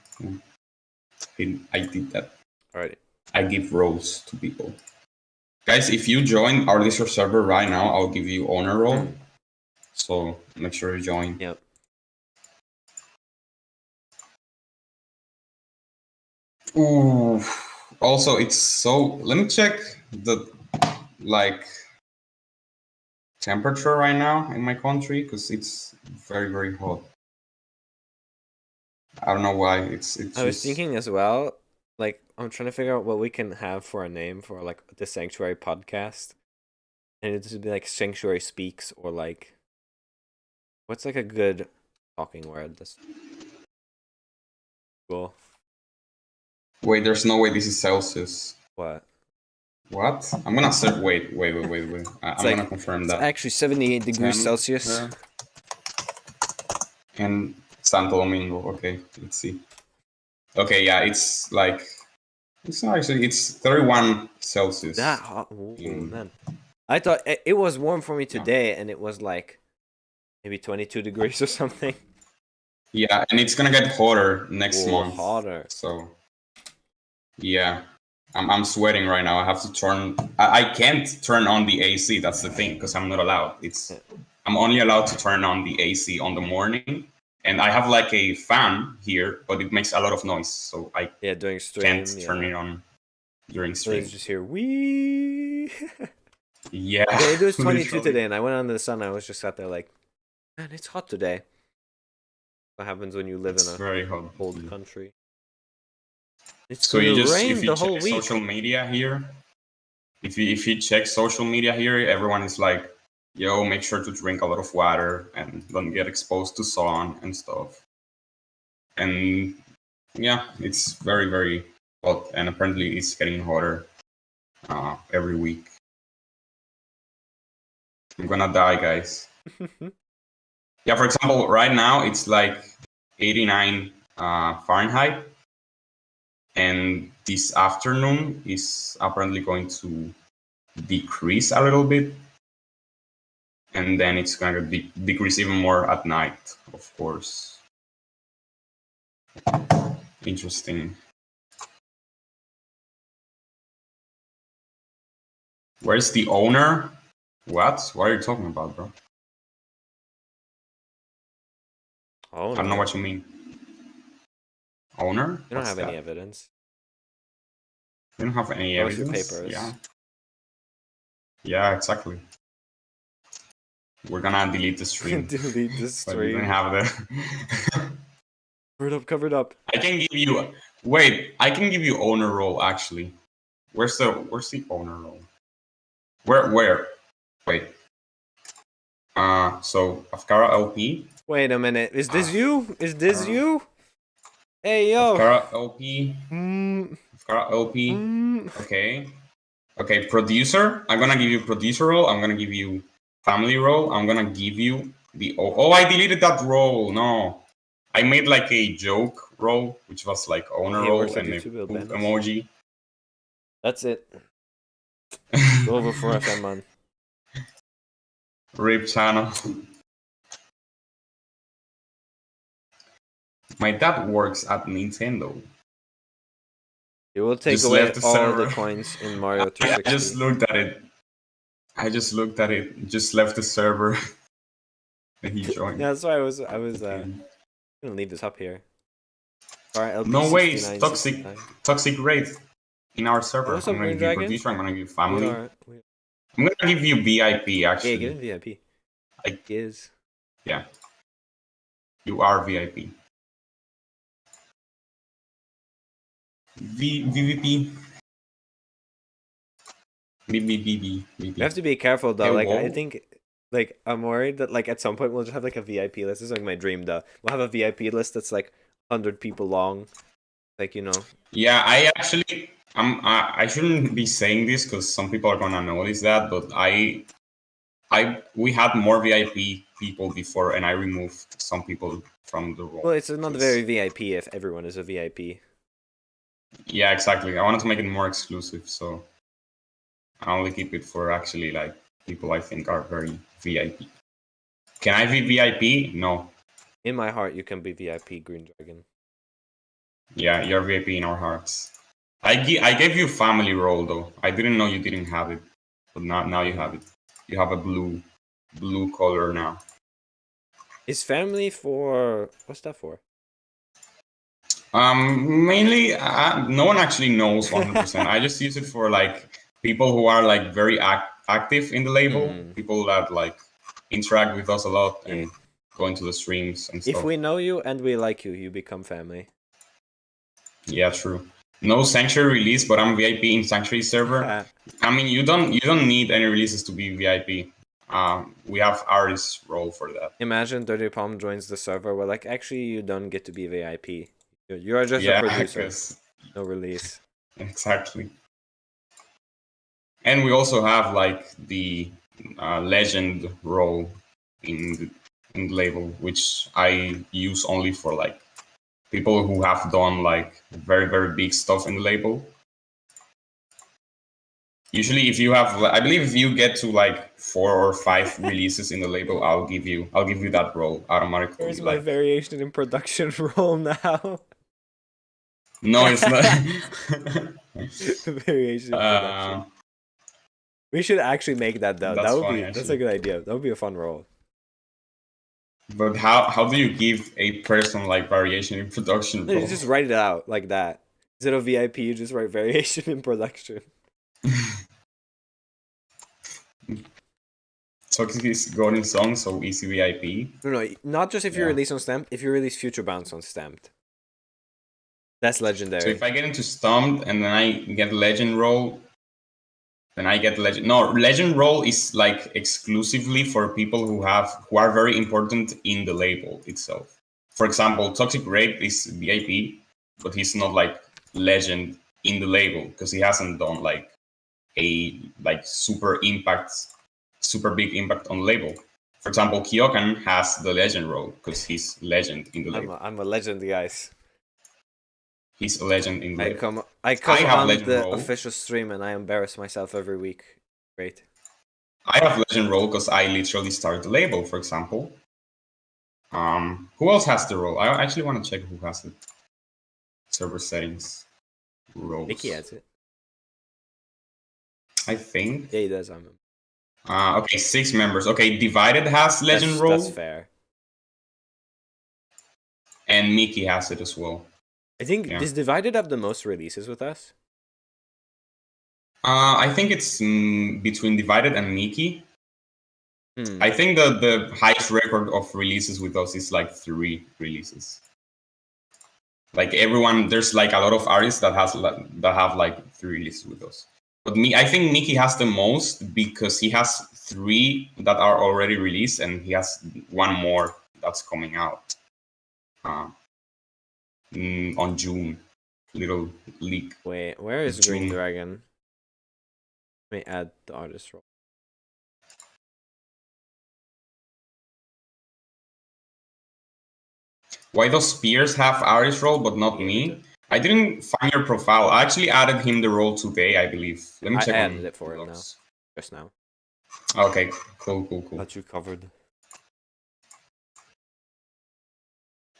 I did that. Alrighty. I give roles to people. Guys, if you join our Discord server right now, I'll give you honor role. So make sure you join. Yep. Ooh. Also, it's so. Let me check the like temperature right now in my country because it's very, very hot. I don't know why. It's. I was just- thinking as well, like I'm trying to figure out what we can have for a name for like the Sanctuary podcast. And it would be like Sanctuary Speaks or like what's like a good talking word that's cool. Wait, there's no way this is Celsius. What? What? I'm gonna say. Wait. I'm like- gonna confirm It's that. actually 78 degrees Celsius. And Santo Domingo. Okay, let's see. Okay, yeah, it's like it's not actually it's 31 Celsius. That hot? Ooh, Mm. man. I thought it was warm for me today, and it was like maybe 22 degrees or something. Yeah, and it's gonna get hotter next Ooh, month. hotter. So yeah, I'm sweating right now. I have to turn. I can't turn on the AC. That's the thing because I'm not allowed. I'm only allowed to turn on the AC on the morning, and I have like a fan here, but it makes a lot of noise, so I Yeah, during stream. can't Yeah. turn it on during So stream. it's just here. Wee. Yeah. Yeah, it was 22 literally. today, and I went under the sun. I was just sat there like, man, it's hot today. What happens when you live It's in a very hot. cold country? It's So you gonna just rain if you the whole check week. social media here, if you check social media here, everyone is like, "Yo, make sure to drink a lot of water and don't get exposed to sun and stuff." And yeah, it's very very hot, and apparently it's getting hotter every week. I'm gonna die, guys. Yeah, for example, right now it's like 89 Fahrenheit. And this afternoon is apparently going to decrease a little bit. And then it's going to decrease even more at night, of course. Interesting. Where's the owner? What? What are you talking about, bro? Oh, I don't know what you mean. Owner? You don't What's have that? any evidence. You don't have any Where's your evidence? papers? Yeah. Yeah, exactly. We're gonna delete the stream. Delete this But we stream. don't have the. Cover it up. I can give you. Wait, I can give you owner role actually. Where's the owner role? Where? Wait. So Afkara LP. Wait a minute. Is this you? Is this Uh, you? Hey yo. Afkara LP. Mm, Afkara LP. mm. Okay. Okay, producer. I'm gonna give you producer role. I'm gonna give you family role. I'm gonna give you the. Oh, I deleted that role. No. I made like a joke role, which was like owner He role works at and a YouTube, Bill poop Bendis. emoji. That's it. It's over for us, man. RIP channel. My dad works at Nintendo. It will take Just away left the all server. the coins in Mario I 360. just looked at it. Just left the server. that he joined. Yeah, that's why I was gonna leave this up here. Alright, LP No way, it's 69, toxic 69. toxic raid in our server. what's up, I'm gonna Green give you Dragon? producer, I'm gonna give you We family. are, I'm gonna give you VIP yeah, actually. get in VIP. I- Is Yeah. You are VIP. VVP. BBBB. we have to be careful though. Hey, Like I whoa. think, like I'm worried that like at some point we'll just have like a VIP list. This is like my dream though. We'll have a VIP list that's like 100 people long. Like Yeah, I actually, I shouldn't be saying this because some people are gonna notice that, but we had more VIP people before, and I removed some people from the role. well, it's not very VIP if everyone is a VIP. Yeah, exactly. I wanted to make it more exclusive, so I only keep it for actually like people I think are very VIP. Can I be VIP? No. In my heart, you can be VIP, Green Dragon. Yeah, you're VIP in our hearts. I gave you family role though. I didn't know you didn't have it, but now you have it. You have a blue color now. Is family for what's that for? Mainly, no one actually knows 100%. I just use it for like people who are like very active in the label, people that like interact with us a lot and go into the streams and stuff. If we know you and we like you, you become family. Yeah, true. No Sanctuary release, but I'm VIP in Sanctuary server. I mean, you don't need any releases to be VIP. We have artist role for that. Imagine Dirty Palm joins the server. We're like, actually, you don't get to be VIP. You are just a producer. 'cause- No release. exactly. And we also have like the legend role in the label, which I use only for like people who have done like very, very big stuff in the label. Usually if you have, I believe if you get to like 4 or 5 releases in the label, I'll give you that role automatically. Where's my variation in production role now? No, it's not. Variation in production. We should actually make that though. That's That would funny, be that's a actually. good idea. That would be a fun role. But how do you give a person like variation in production No, you role? just write it out like that. Instead of VIP, you just write variation in production. Toxic is golden song, so easy VIP. No, not just if you Yeah. release on Stamped. If you release Future Bounce on Stamped, that's legendary. So if I get into Stumped and then I get legend roll, then I get legend. No, legend roll is like exclusively for people who are very important in the label itself. For example, Toxic Rape is VIP, but he's not like legend in the label because he hasn't done like a like super big impact on the label. For example, Kyokan has the legend role because he's legend in the label. I'm a legend, guys. He's a legend in the label. I come have on legend the role. official stream and I embarrass myself every week. Great. I have legend role because I literally started the label, for example. Who else has the role? I actually want to check who has it. Server settings. Roles. Mickey has it. I think. Yeah, he does. I'm. Okay, 6 members. Okay, Divided has legend role. That's fair. And Mickey has it as well. I think Yeah. does Divided have the most releases with us? I think it's between Divided and Mickey. Hmm. I think the highest record of releases with us is like 3 releases. Like everyone, there's like a lot of artists that have like 3 releases with us. But I think Mickey has the most because he has 3 that are already released and he has 1 more that's coming out on June. Little leak. Wait, where is Green June. Dragon? Let me add the artist role. Why does Spears have artist role but not me? I didn't find your profile. I actually added him the role today, I believe. Let me I check. added on it for him now. logs. Just now. Okay, cool. Got you covered.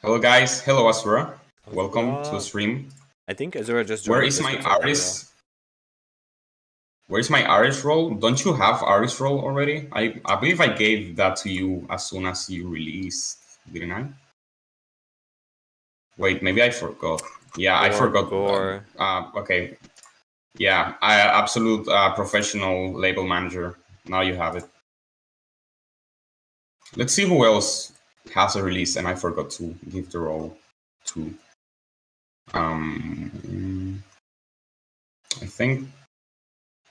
Hello guys, hello Asura. Welcome to the Asura. stream. I think Azura just joined. Where the is my Discord server, artist? Where's my Aris role? Don't you have Aris role already? I believe I gave that to you as soon as you released, didn't I? Wait, maybe I forgot. Yeah, I forgot. Gore. Okay. Yeah, I absolute professional label manager. Now you have it. Let's see who else has a release, and I forgot to give the role to. I think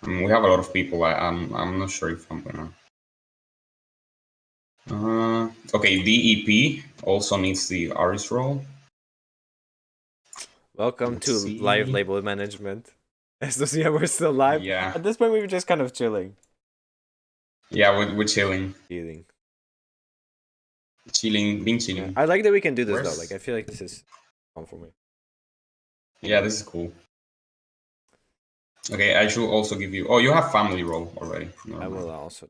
we have a lot of people. I'm not sure if I'm gonna. Okay, DEP also needs the Aris role. Welcome Let's to see. live label management. So yeah, we're still live. Yeah. At this point, we were just kind of chilling. Yeah, we're chilling, Chilling. being chilling. I like that we can do this Where's- though. Like, I feel like this is fun for me. Yeah, this is cool. Okay, I should also give you. Oh, you have family role already. Never I mind. will also.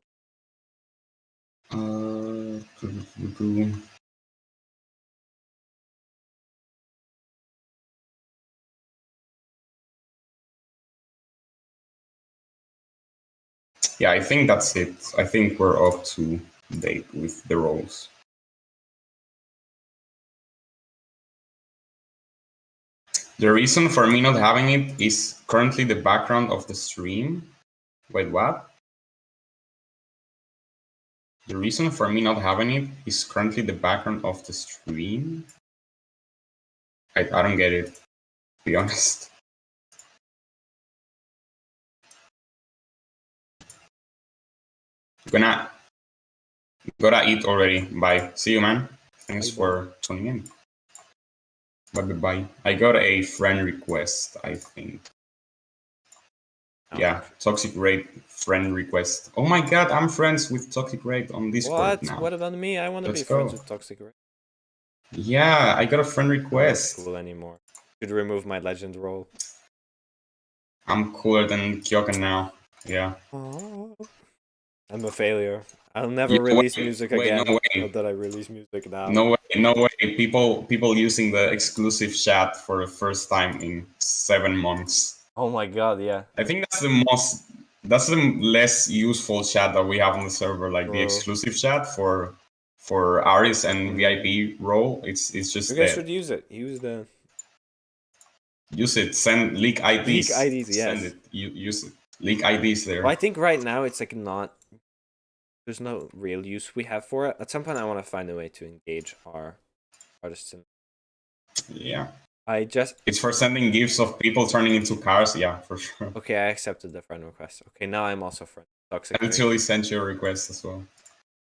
Yeah, I think that's it. I think we're up to date with the roles. The reason for me not having it is currently the background of the stream. Wait, what? The reason for me not having it is currently the background of the stream. I don't get it, to be honest. Gonna eat already. Bye. See you, man. Thanks for tuning in. Bye. I got a friend request, I think. Oh, Yeah, Toxic Raid friend request. Oh my god, I'm friends with Toxic Raid on Discord What? now. What about me? I want to be Let's friends go. with Toxic Ray. Yeah, I got a friend Not request. cool anymore. Should remove my legend role. I'm cooler than Kyokan now. Yeah. I'm a failure. I'll never Yeah, release wait, music wait, again. no way. Not that I release music now. No way. People using the exclusive chat for the first time in 7 months. Oh my god, yeah. I think that's the less useful chat that we have on the server, like the Oh. exclusive chat for Aris and VIP role. It's just You guys there. should use it. Use the Use it. Send leak IDs. Leak IDs, yes. Send it. Use it. Leak IDs there. Well, I think right now it's like not. There's no real use we have for it. At some point, I want to find a way to engage our artists. Yeah. It's for sending gifs of people turning into cars. Yeah, for sure. Okay, I accepted the friend request. Okay, now I'm also friend. Toxic. I literally sent you a request as well.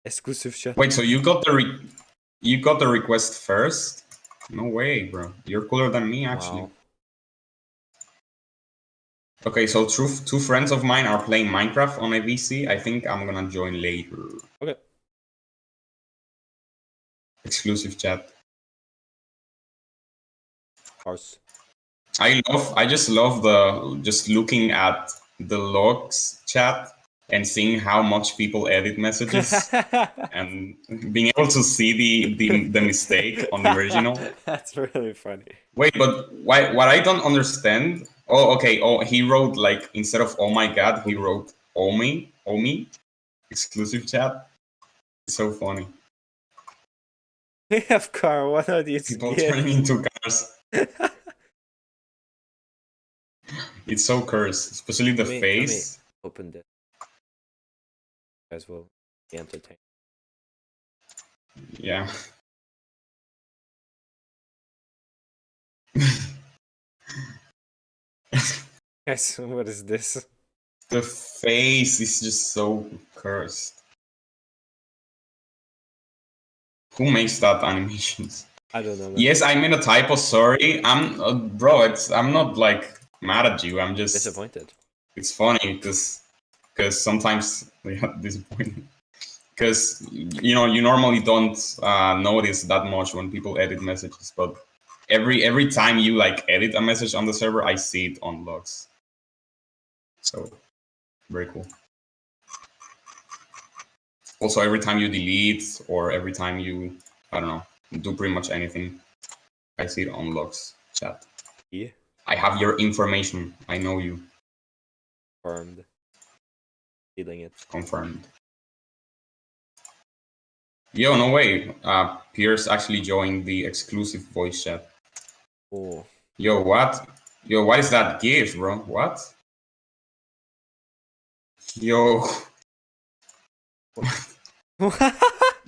Exclusive chat. Wait, so you got the request first? No way, bro. You're cooler than me, actually. Wow. Okay, so two friends of mine are playing Minecraft on a VC. I think I'm gonna join later. Okay. Exclusive chat. Cars. I just love just looking at the logs chat and seeing how much people edit messages and being able to see the mistake on the original. That's really funny. Wait, but what I don't understand. Oh, okay. Oh, he wrote like instead of oh my god, he wrote Omi. Exclusive chat. It's so funny. We have car. What are these? People kids? turning into cars. It's so cursed, especially the Let me- face. Open this. You guys will be entertained. Yeah. Guys, what is this? The face is just so cursed. Who makes that animations? I don't know. man. Yes, I made a typo. Sorry, I'm I'm not like mad at you. I'm just Disappointed. It's funny because sometimes they are disappointing. Because you normally don't notice that much when people edit messages, but every time you like edit a message on the server, I see it on logs. So very cool. Also, every time you delete or every time you do pretty much anything, I see it on logs chat. Yeah. I have your information. I know you. Confirmed. Feeling it. Confirmed. Yo, no way. Pierce actually joined the exclusive voice chat. Oh. Yo, what? Yo, what is that gift, bro? What? Yo,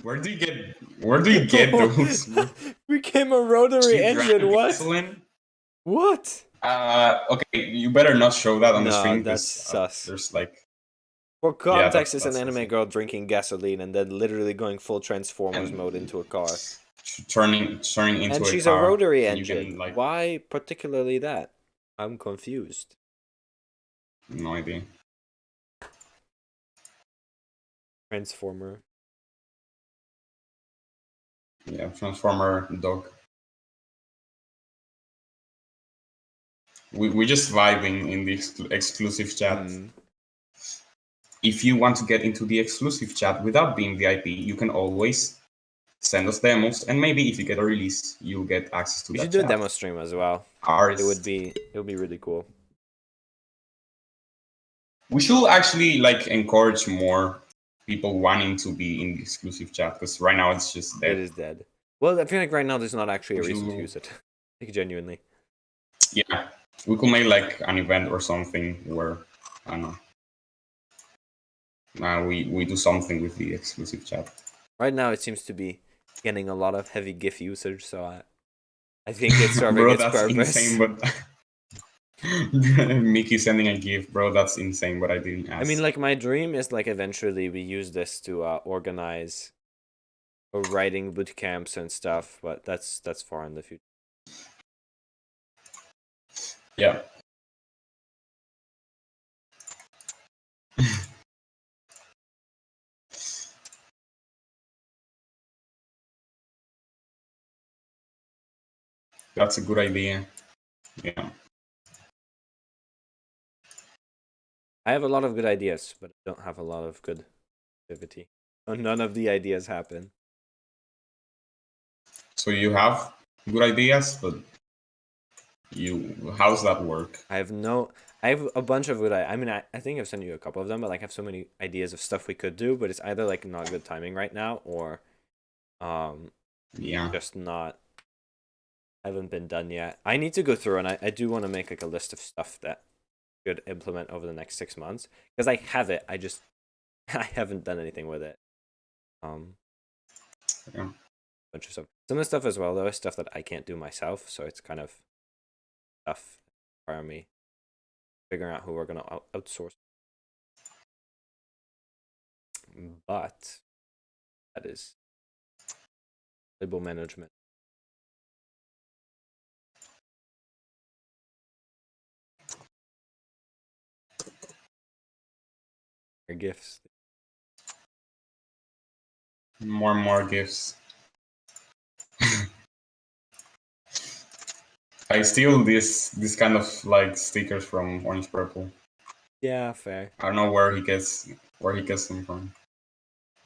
where do you get those? Bro? Became a rotary Cheap engine. Dragon What? Gasoline? What? Okay, you better not show that on the No, stream that's because sus. there's like For context, that's it's an anime sus. girl drinking gasoline and then literally going full Transformers And mode into a car. turning into And a she's car, a rotary and you engine. can, like, Why particularly that? I'm confused. no idea. Transformer. Yeah, Transformer dog. We just vibing in the exclusive chat. Mm. If you want to get into the exclusive chat without being VIP, you can always send us demos, and maybe if you get a release, you'll get access to We that should do a chat. demo stream as well. Ours. It would be really cool. We should actually like encourage more people wanting to be in the exclusive chat, because right now it's just It dead. is dead. Well, I feel like right now there's not actually a We reason to should- use it. Like genuinely. Yeah, we could make like an event or something where, I don't know, we do something with the exclusive chat. Right now it seems to be getting a lot of heavy GIF usage, so I think it's serving Bro, its that's purpose. insane, but Mickey sending a gift, bro, that's insane, but I didn't ask. I mean, like, my dream is, like, eventually we use this to organize writing boot camps and stuff, but that's far in the future. Yeah. That's a good idea. Yeah. I have a lot of good ideas, but I don't have a lot of good activity. So none of the ideas happen. So you have good ideas, but how's that work? I have a bunch of good I mean, I think I've sent you a couple of them, but like I have so many ideas of stuff we could do, but it's either like not good timing right now or Yeah. just not haven't been done yet. I need to go through and I do want to make like a list of stuff that I could implement over the next 6 months because I have it. I just I haven't done anything with it. Yeah. Bunch of stuff. Some of the stuff as well though is stuff that I can't do myself, so it's kind of tough for me figuring out who we're gonna outsource. But that is label management. Or gifts. More and more gifts. I steal this kind of like stickers from Orange Purple. Yeah, fair. I don't know where he gets them from.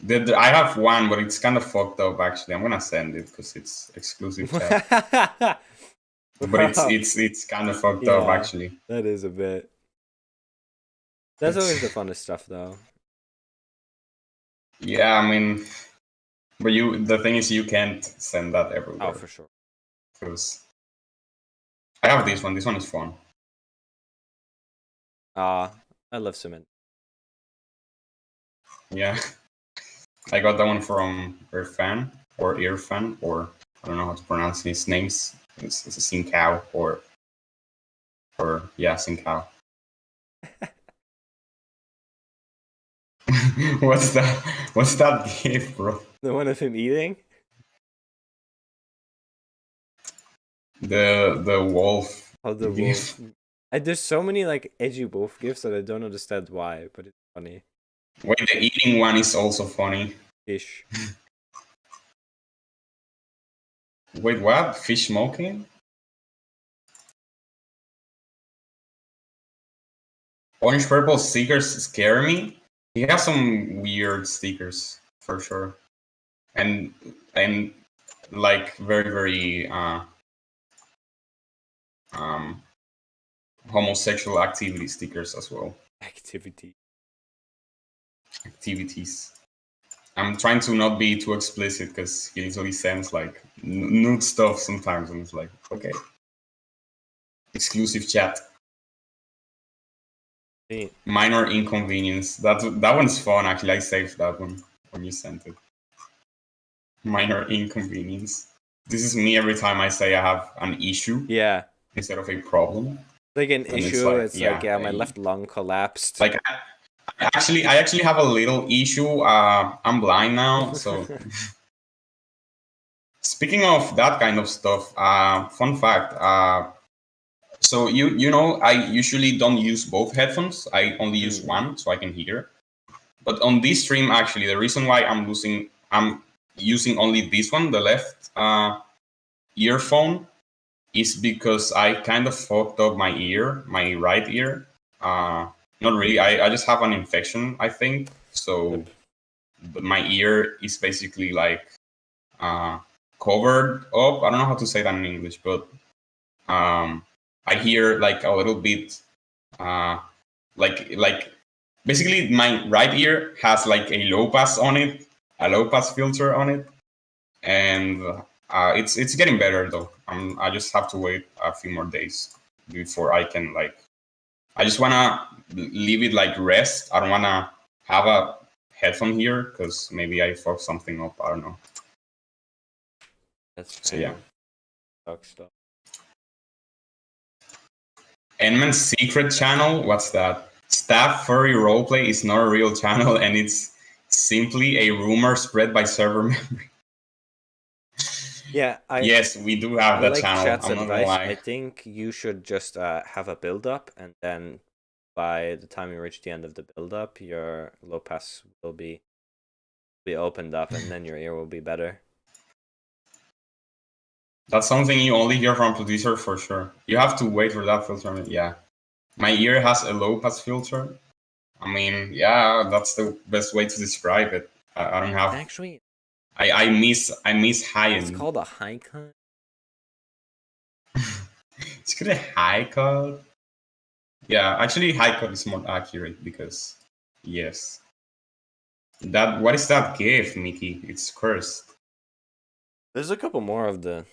I have one, but it's kind of fucked up actually. I'm gonna send it because it's exclusive chat. But it's kind of fucked up Yeah. actually. That is a bit. That's always the funnest stuff though. Yeah, I mean, but the thing is you can't send that everywhere. Oh, for sure. Because I have this one. This one is fun. I love cement. Yeah. I got that one from Irfan or Irfan, or I don't know how to pronounce his names. It's a Sinkau or yeah, Sinkau. What's that gift, bro? The one of him eating? The wolf. Oh, the gift. wolf. There's so many like edgy wolf gifts that I don't understand why, but it's funny. Wait, the eating one is also funny. Fish. Wait, what? Fish smoking? Orange Purple stickers scare me. He has some weird stickers for sure, and like very homosexual activity stickers as well. Activity. activities. I'm trying to not be too explicit because he usually sends like nude stuff sometimes, and it's like, okay, exclusive chat. See, Minor inconvenience. That one's fun actually. I saved that one when you sent it. Minor inconvenience. This is me every time I say I have an issue yeah, instead of a problem. like an And it's issue. like, It's yeah, like, yeah, my I- left lung collapsed. Like I actually have a little issue. I'm blind now, so speaking of that kind of stuff, fun fact. So you know, I usually don't use both headphones. I only use one, so I can hear. But on this stream, actually, the reason why I'm using only this one, the left earphone, is because I kind of fucked up my ear, my right ear. Not really. I just have an infection, I think. So but my ear is basically like covered up. I don't know how to say that in English, but I hear like a little bit, like basically my right ear has like a low pass on it, a low pass filter on it, and it's getting better though. I just have to wait a few more days before I can like. I just wanna leave it like rest. I don't wanna have a headphone here because maybe I fucked something up. I don't know. That's So yeah. Sucks stuff. Enman's secret channel? What's that? Staff Furry Roleplay is not a real channel and it's simply a rumor spread by server members. Yeah, Yes, we do have I that like channel. chat's I'm not gonna advice. lie. I think you should just have a build up, and then by the time you reach the end of the build up, your low pass will be opened up, and then your ear will be better. That's something you only hear from producer for sure. You have to wait for that filter. Yeah. My ear has a low pass filter. I mean, yeah, that's the best way to describe it. I don't have. Actually, I miss high it's end. called a high cut. It's good a high cut. Yeah, actually, high cut is more accurate because, yes. That what is that GIF, Mickey? It's cursed. There's a couple more of the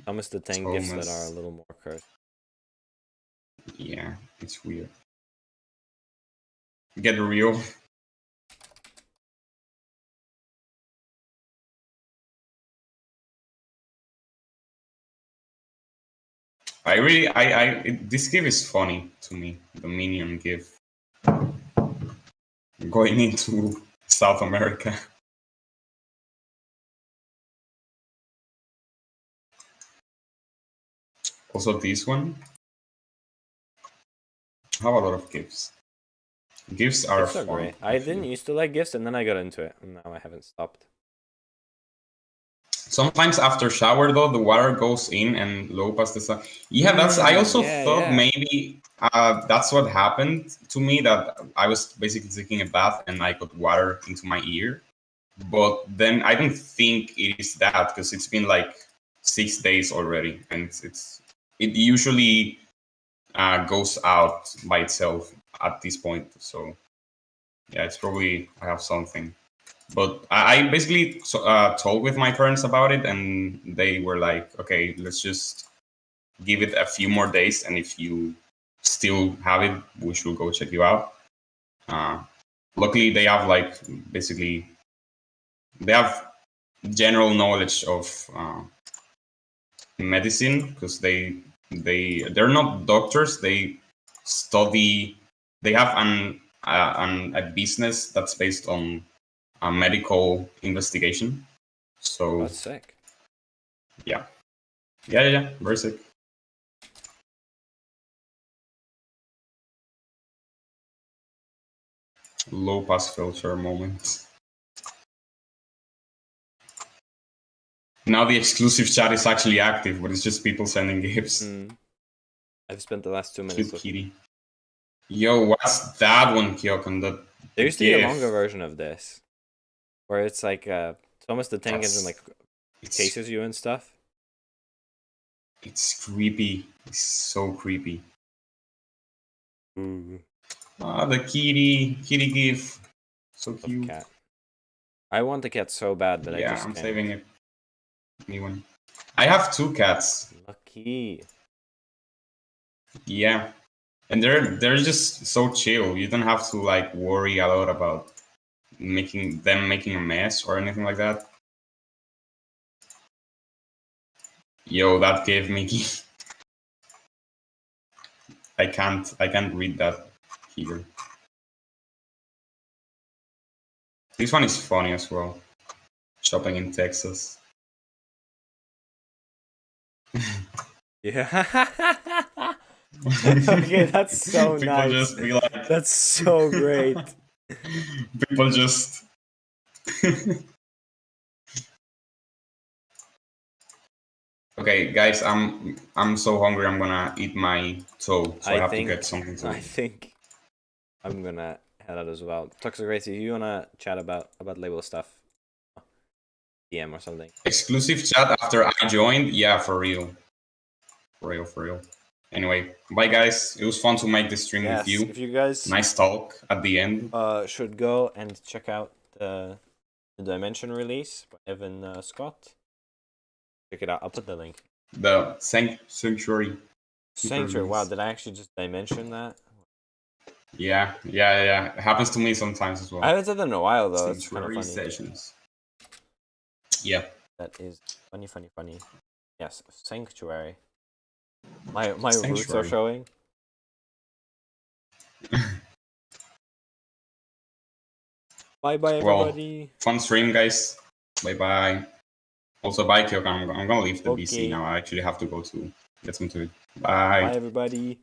Thomas the Tank gifts that Thomas. are a little more cursed. Yeah, it's weird. Get real. This GIF is funny to me. The Minion GIF. Going into South America. Also this one. I have a lot of GIFs. GIFs are Gifts are fun. great. I didn't used to like gifts, and then I got into it, and now I haven't stopped. Sometimes after shower though, the water goes in and low pass the sun. Yeah, that's. I also Yeah, thought yeah. maybe that's what happened to me. That I was basically taking a bath and I got water into my ear, but then I don't think it is that because it's been like 6 days already, and it usually goes out by itself at this point. So yeah, it's probably I have something. But I basically told with my parents about it, and they were like, "Okay, let's just give it a few more days, and if you still have it, we should go check you out." Luckily, they have like basically they have general knowledge of medicine because they're not doctors. They study. They have a business that's based on a medical investigation. So That's sick. yeah, very sick. Low pass filter moment. Now the exclusive chat is actually active, but it's just people sending gifts. I've spent the last 2 minutes Cute looking. kitty. Yo, what's that one, Kyokon? There used to be a GIF. longer version of this, where it's like Thomas the Tank Engine like It's, chases you and stuff. it's creepy. It's so creepy. Ooh. The kitty gif. So Love cute. cat. I want the cat so bad, but I Yeah, just I'm can't. saving it. New one. I have 2 cats. Lucky. Yeah, and they're just so chill. You don't have to like worry a lot about making a mess or anything like that. Yo, that gave me. I can't read that here. This one is funny as well. Shopping in Texas. Yeah. Okay, that's so People nice. just be like. That's so great. People just. Okay, guys, I'm so hungry. I'm gonna eat my toe, so I have to get something to I eat. think I'm gonna head out as well. Toxic Racy, you wanna chat about label stuff? DM or something. Exclusive chat after I joined. Yeah, for real. For real. Anyway, bye guys. It was fun to make this stream Yes, with you. if you guys Nice talk at the end. should go and check out the Dimension release by Evan Scott. Check it out. I'll put the link. The Sanctuary. Sanctuary. Wow, release. did I actually just dimension that? Yeah. It happens to me sometimes as well. I haven't said that in a while though. It's kind of Sanctuary funny. sessions. Yeah. That is funny. Yes, Sanctuary. My roots are Sanctuary. showing. Bye bye Well, everybody. Fun stream, guys. Bye bye. Also, bye, Kyok. I'm gonna leave the Okay. BC now. I actually have to go to get some food. Bye Bye. everybody.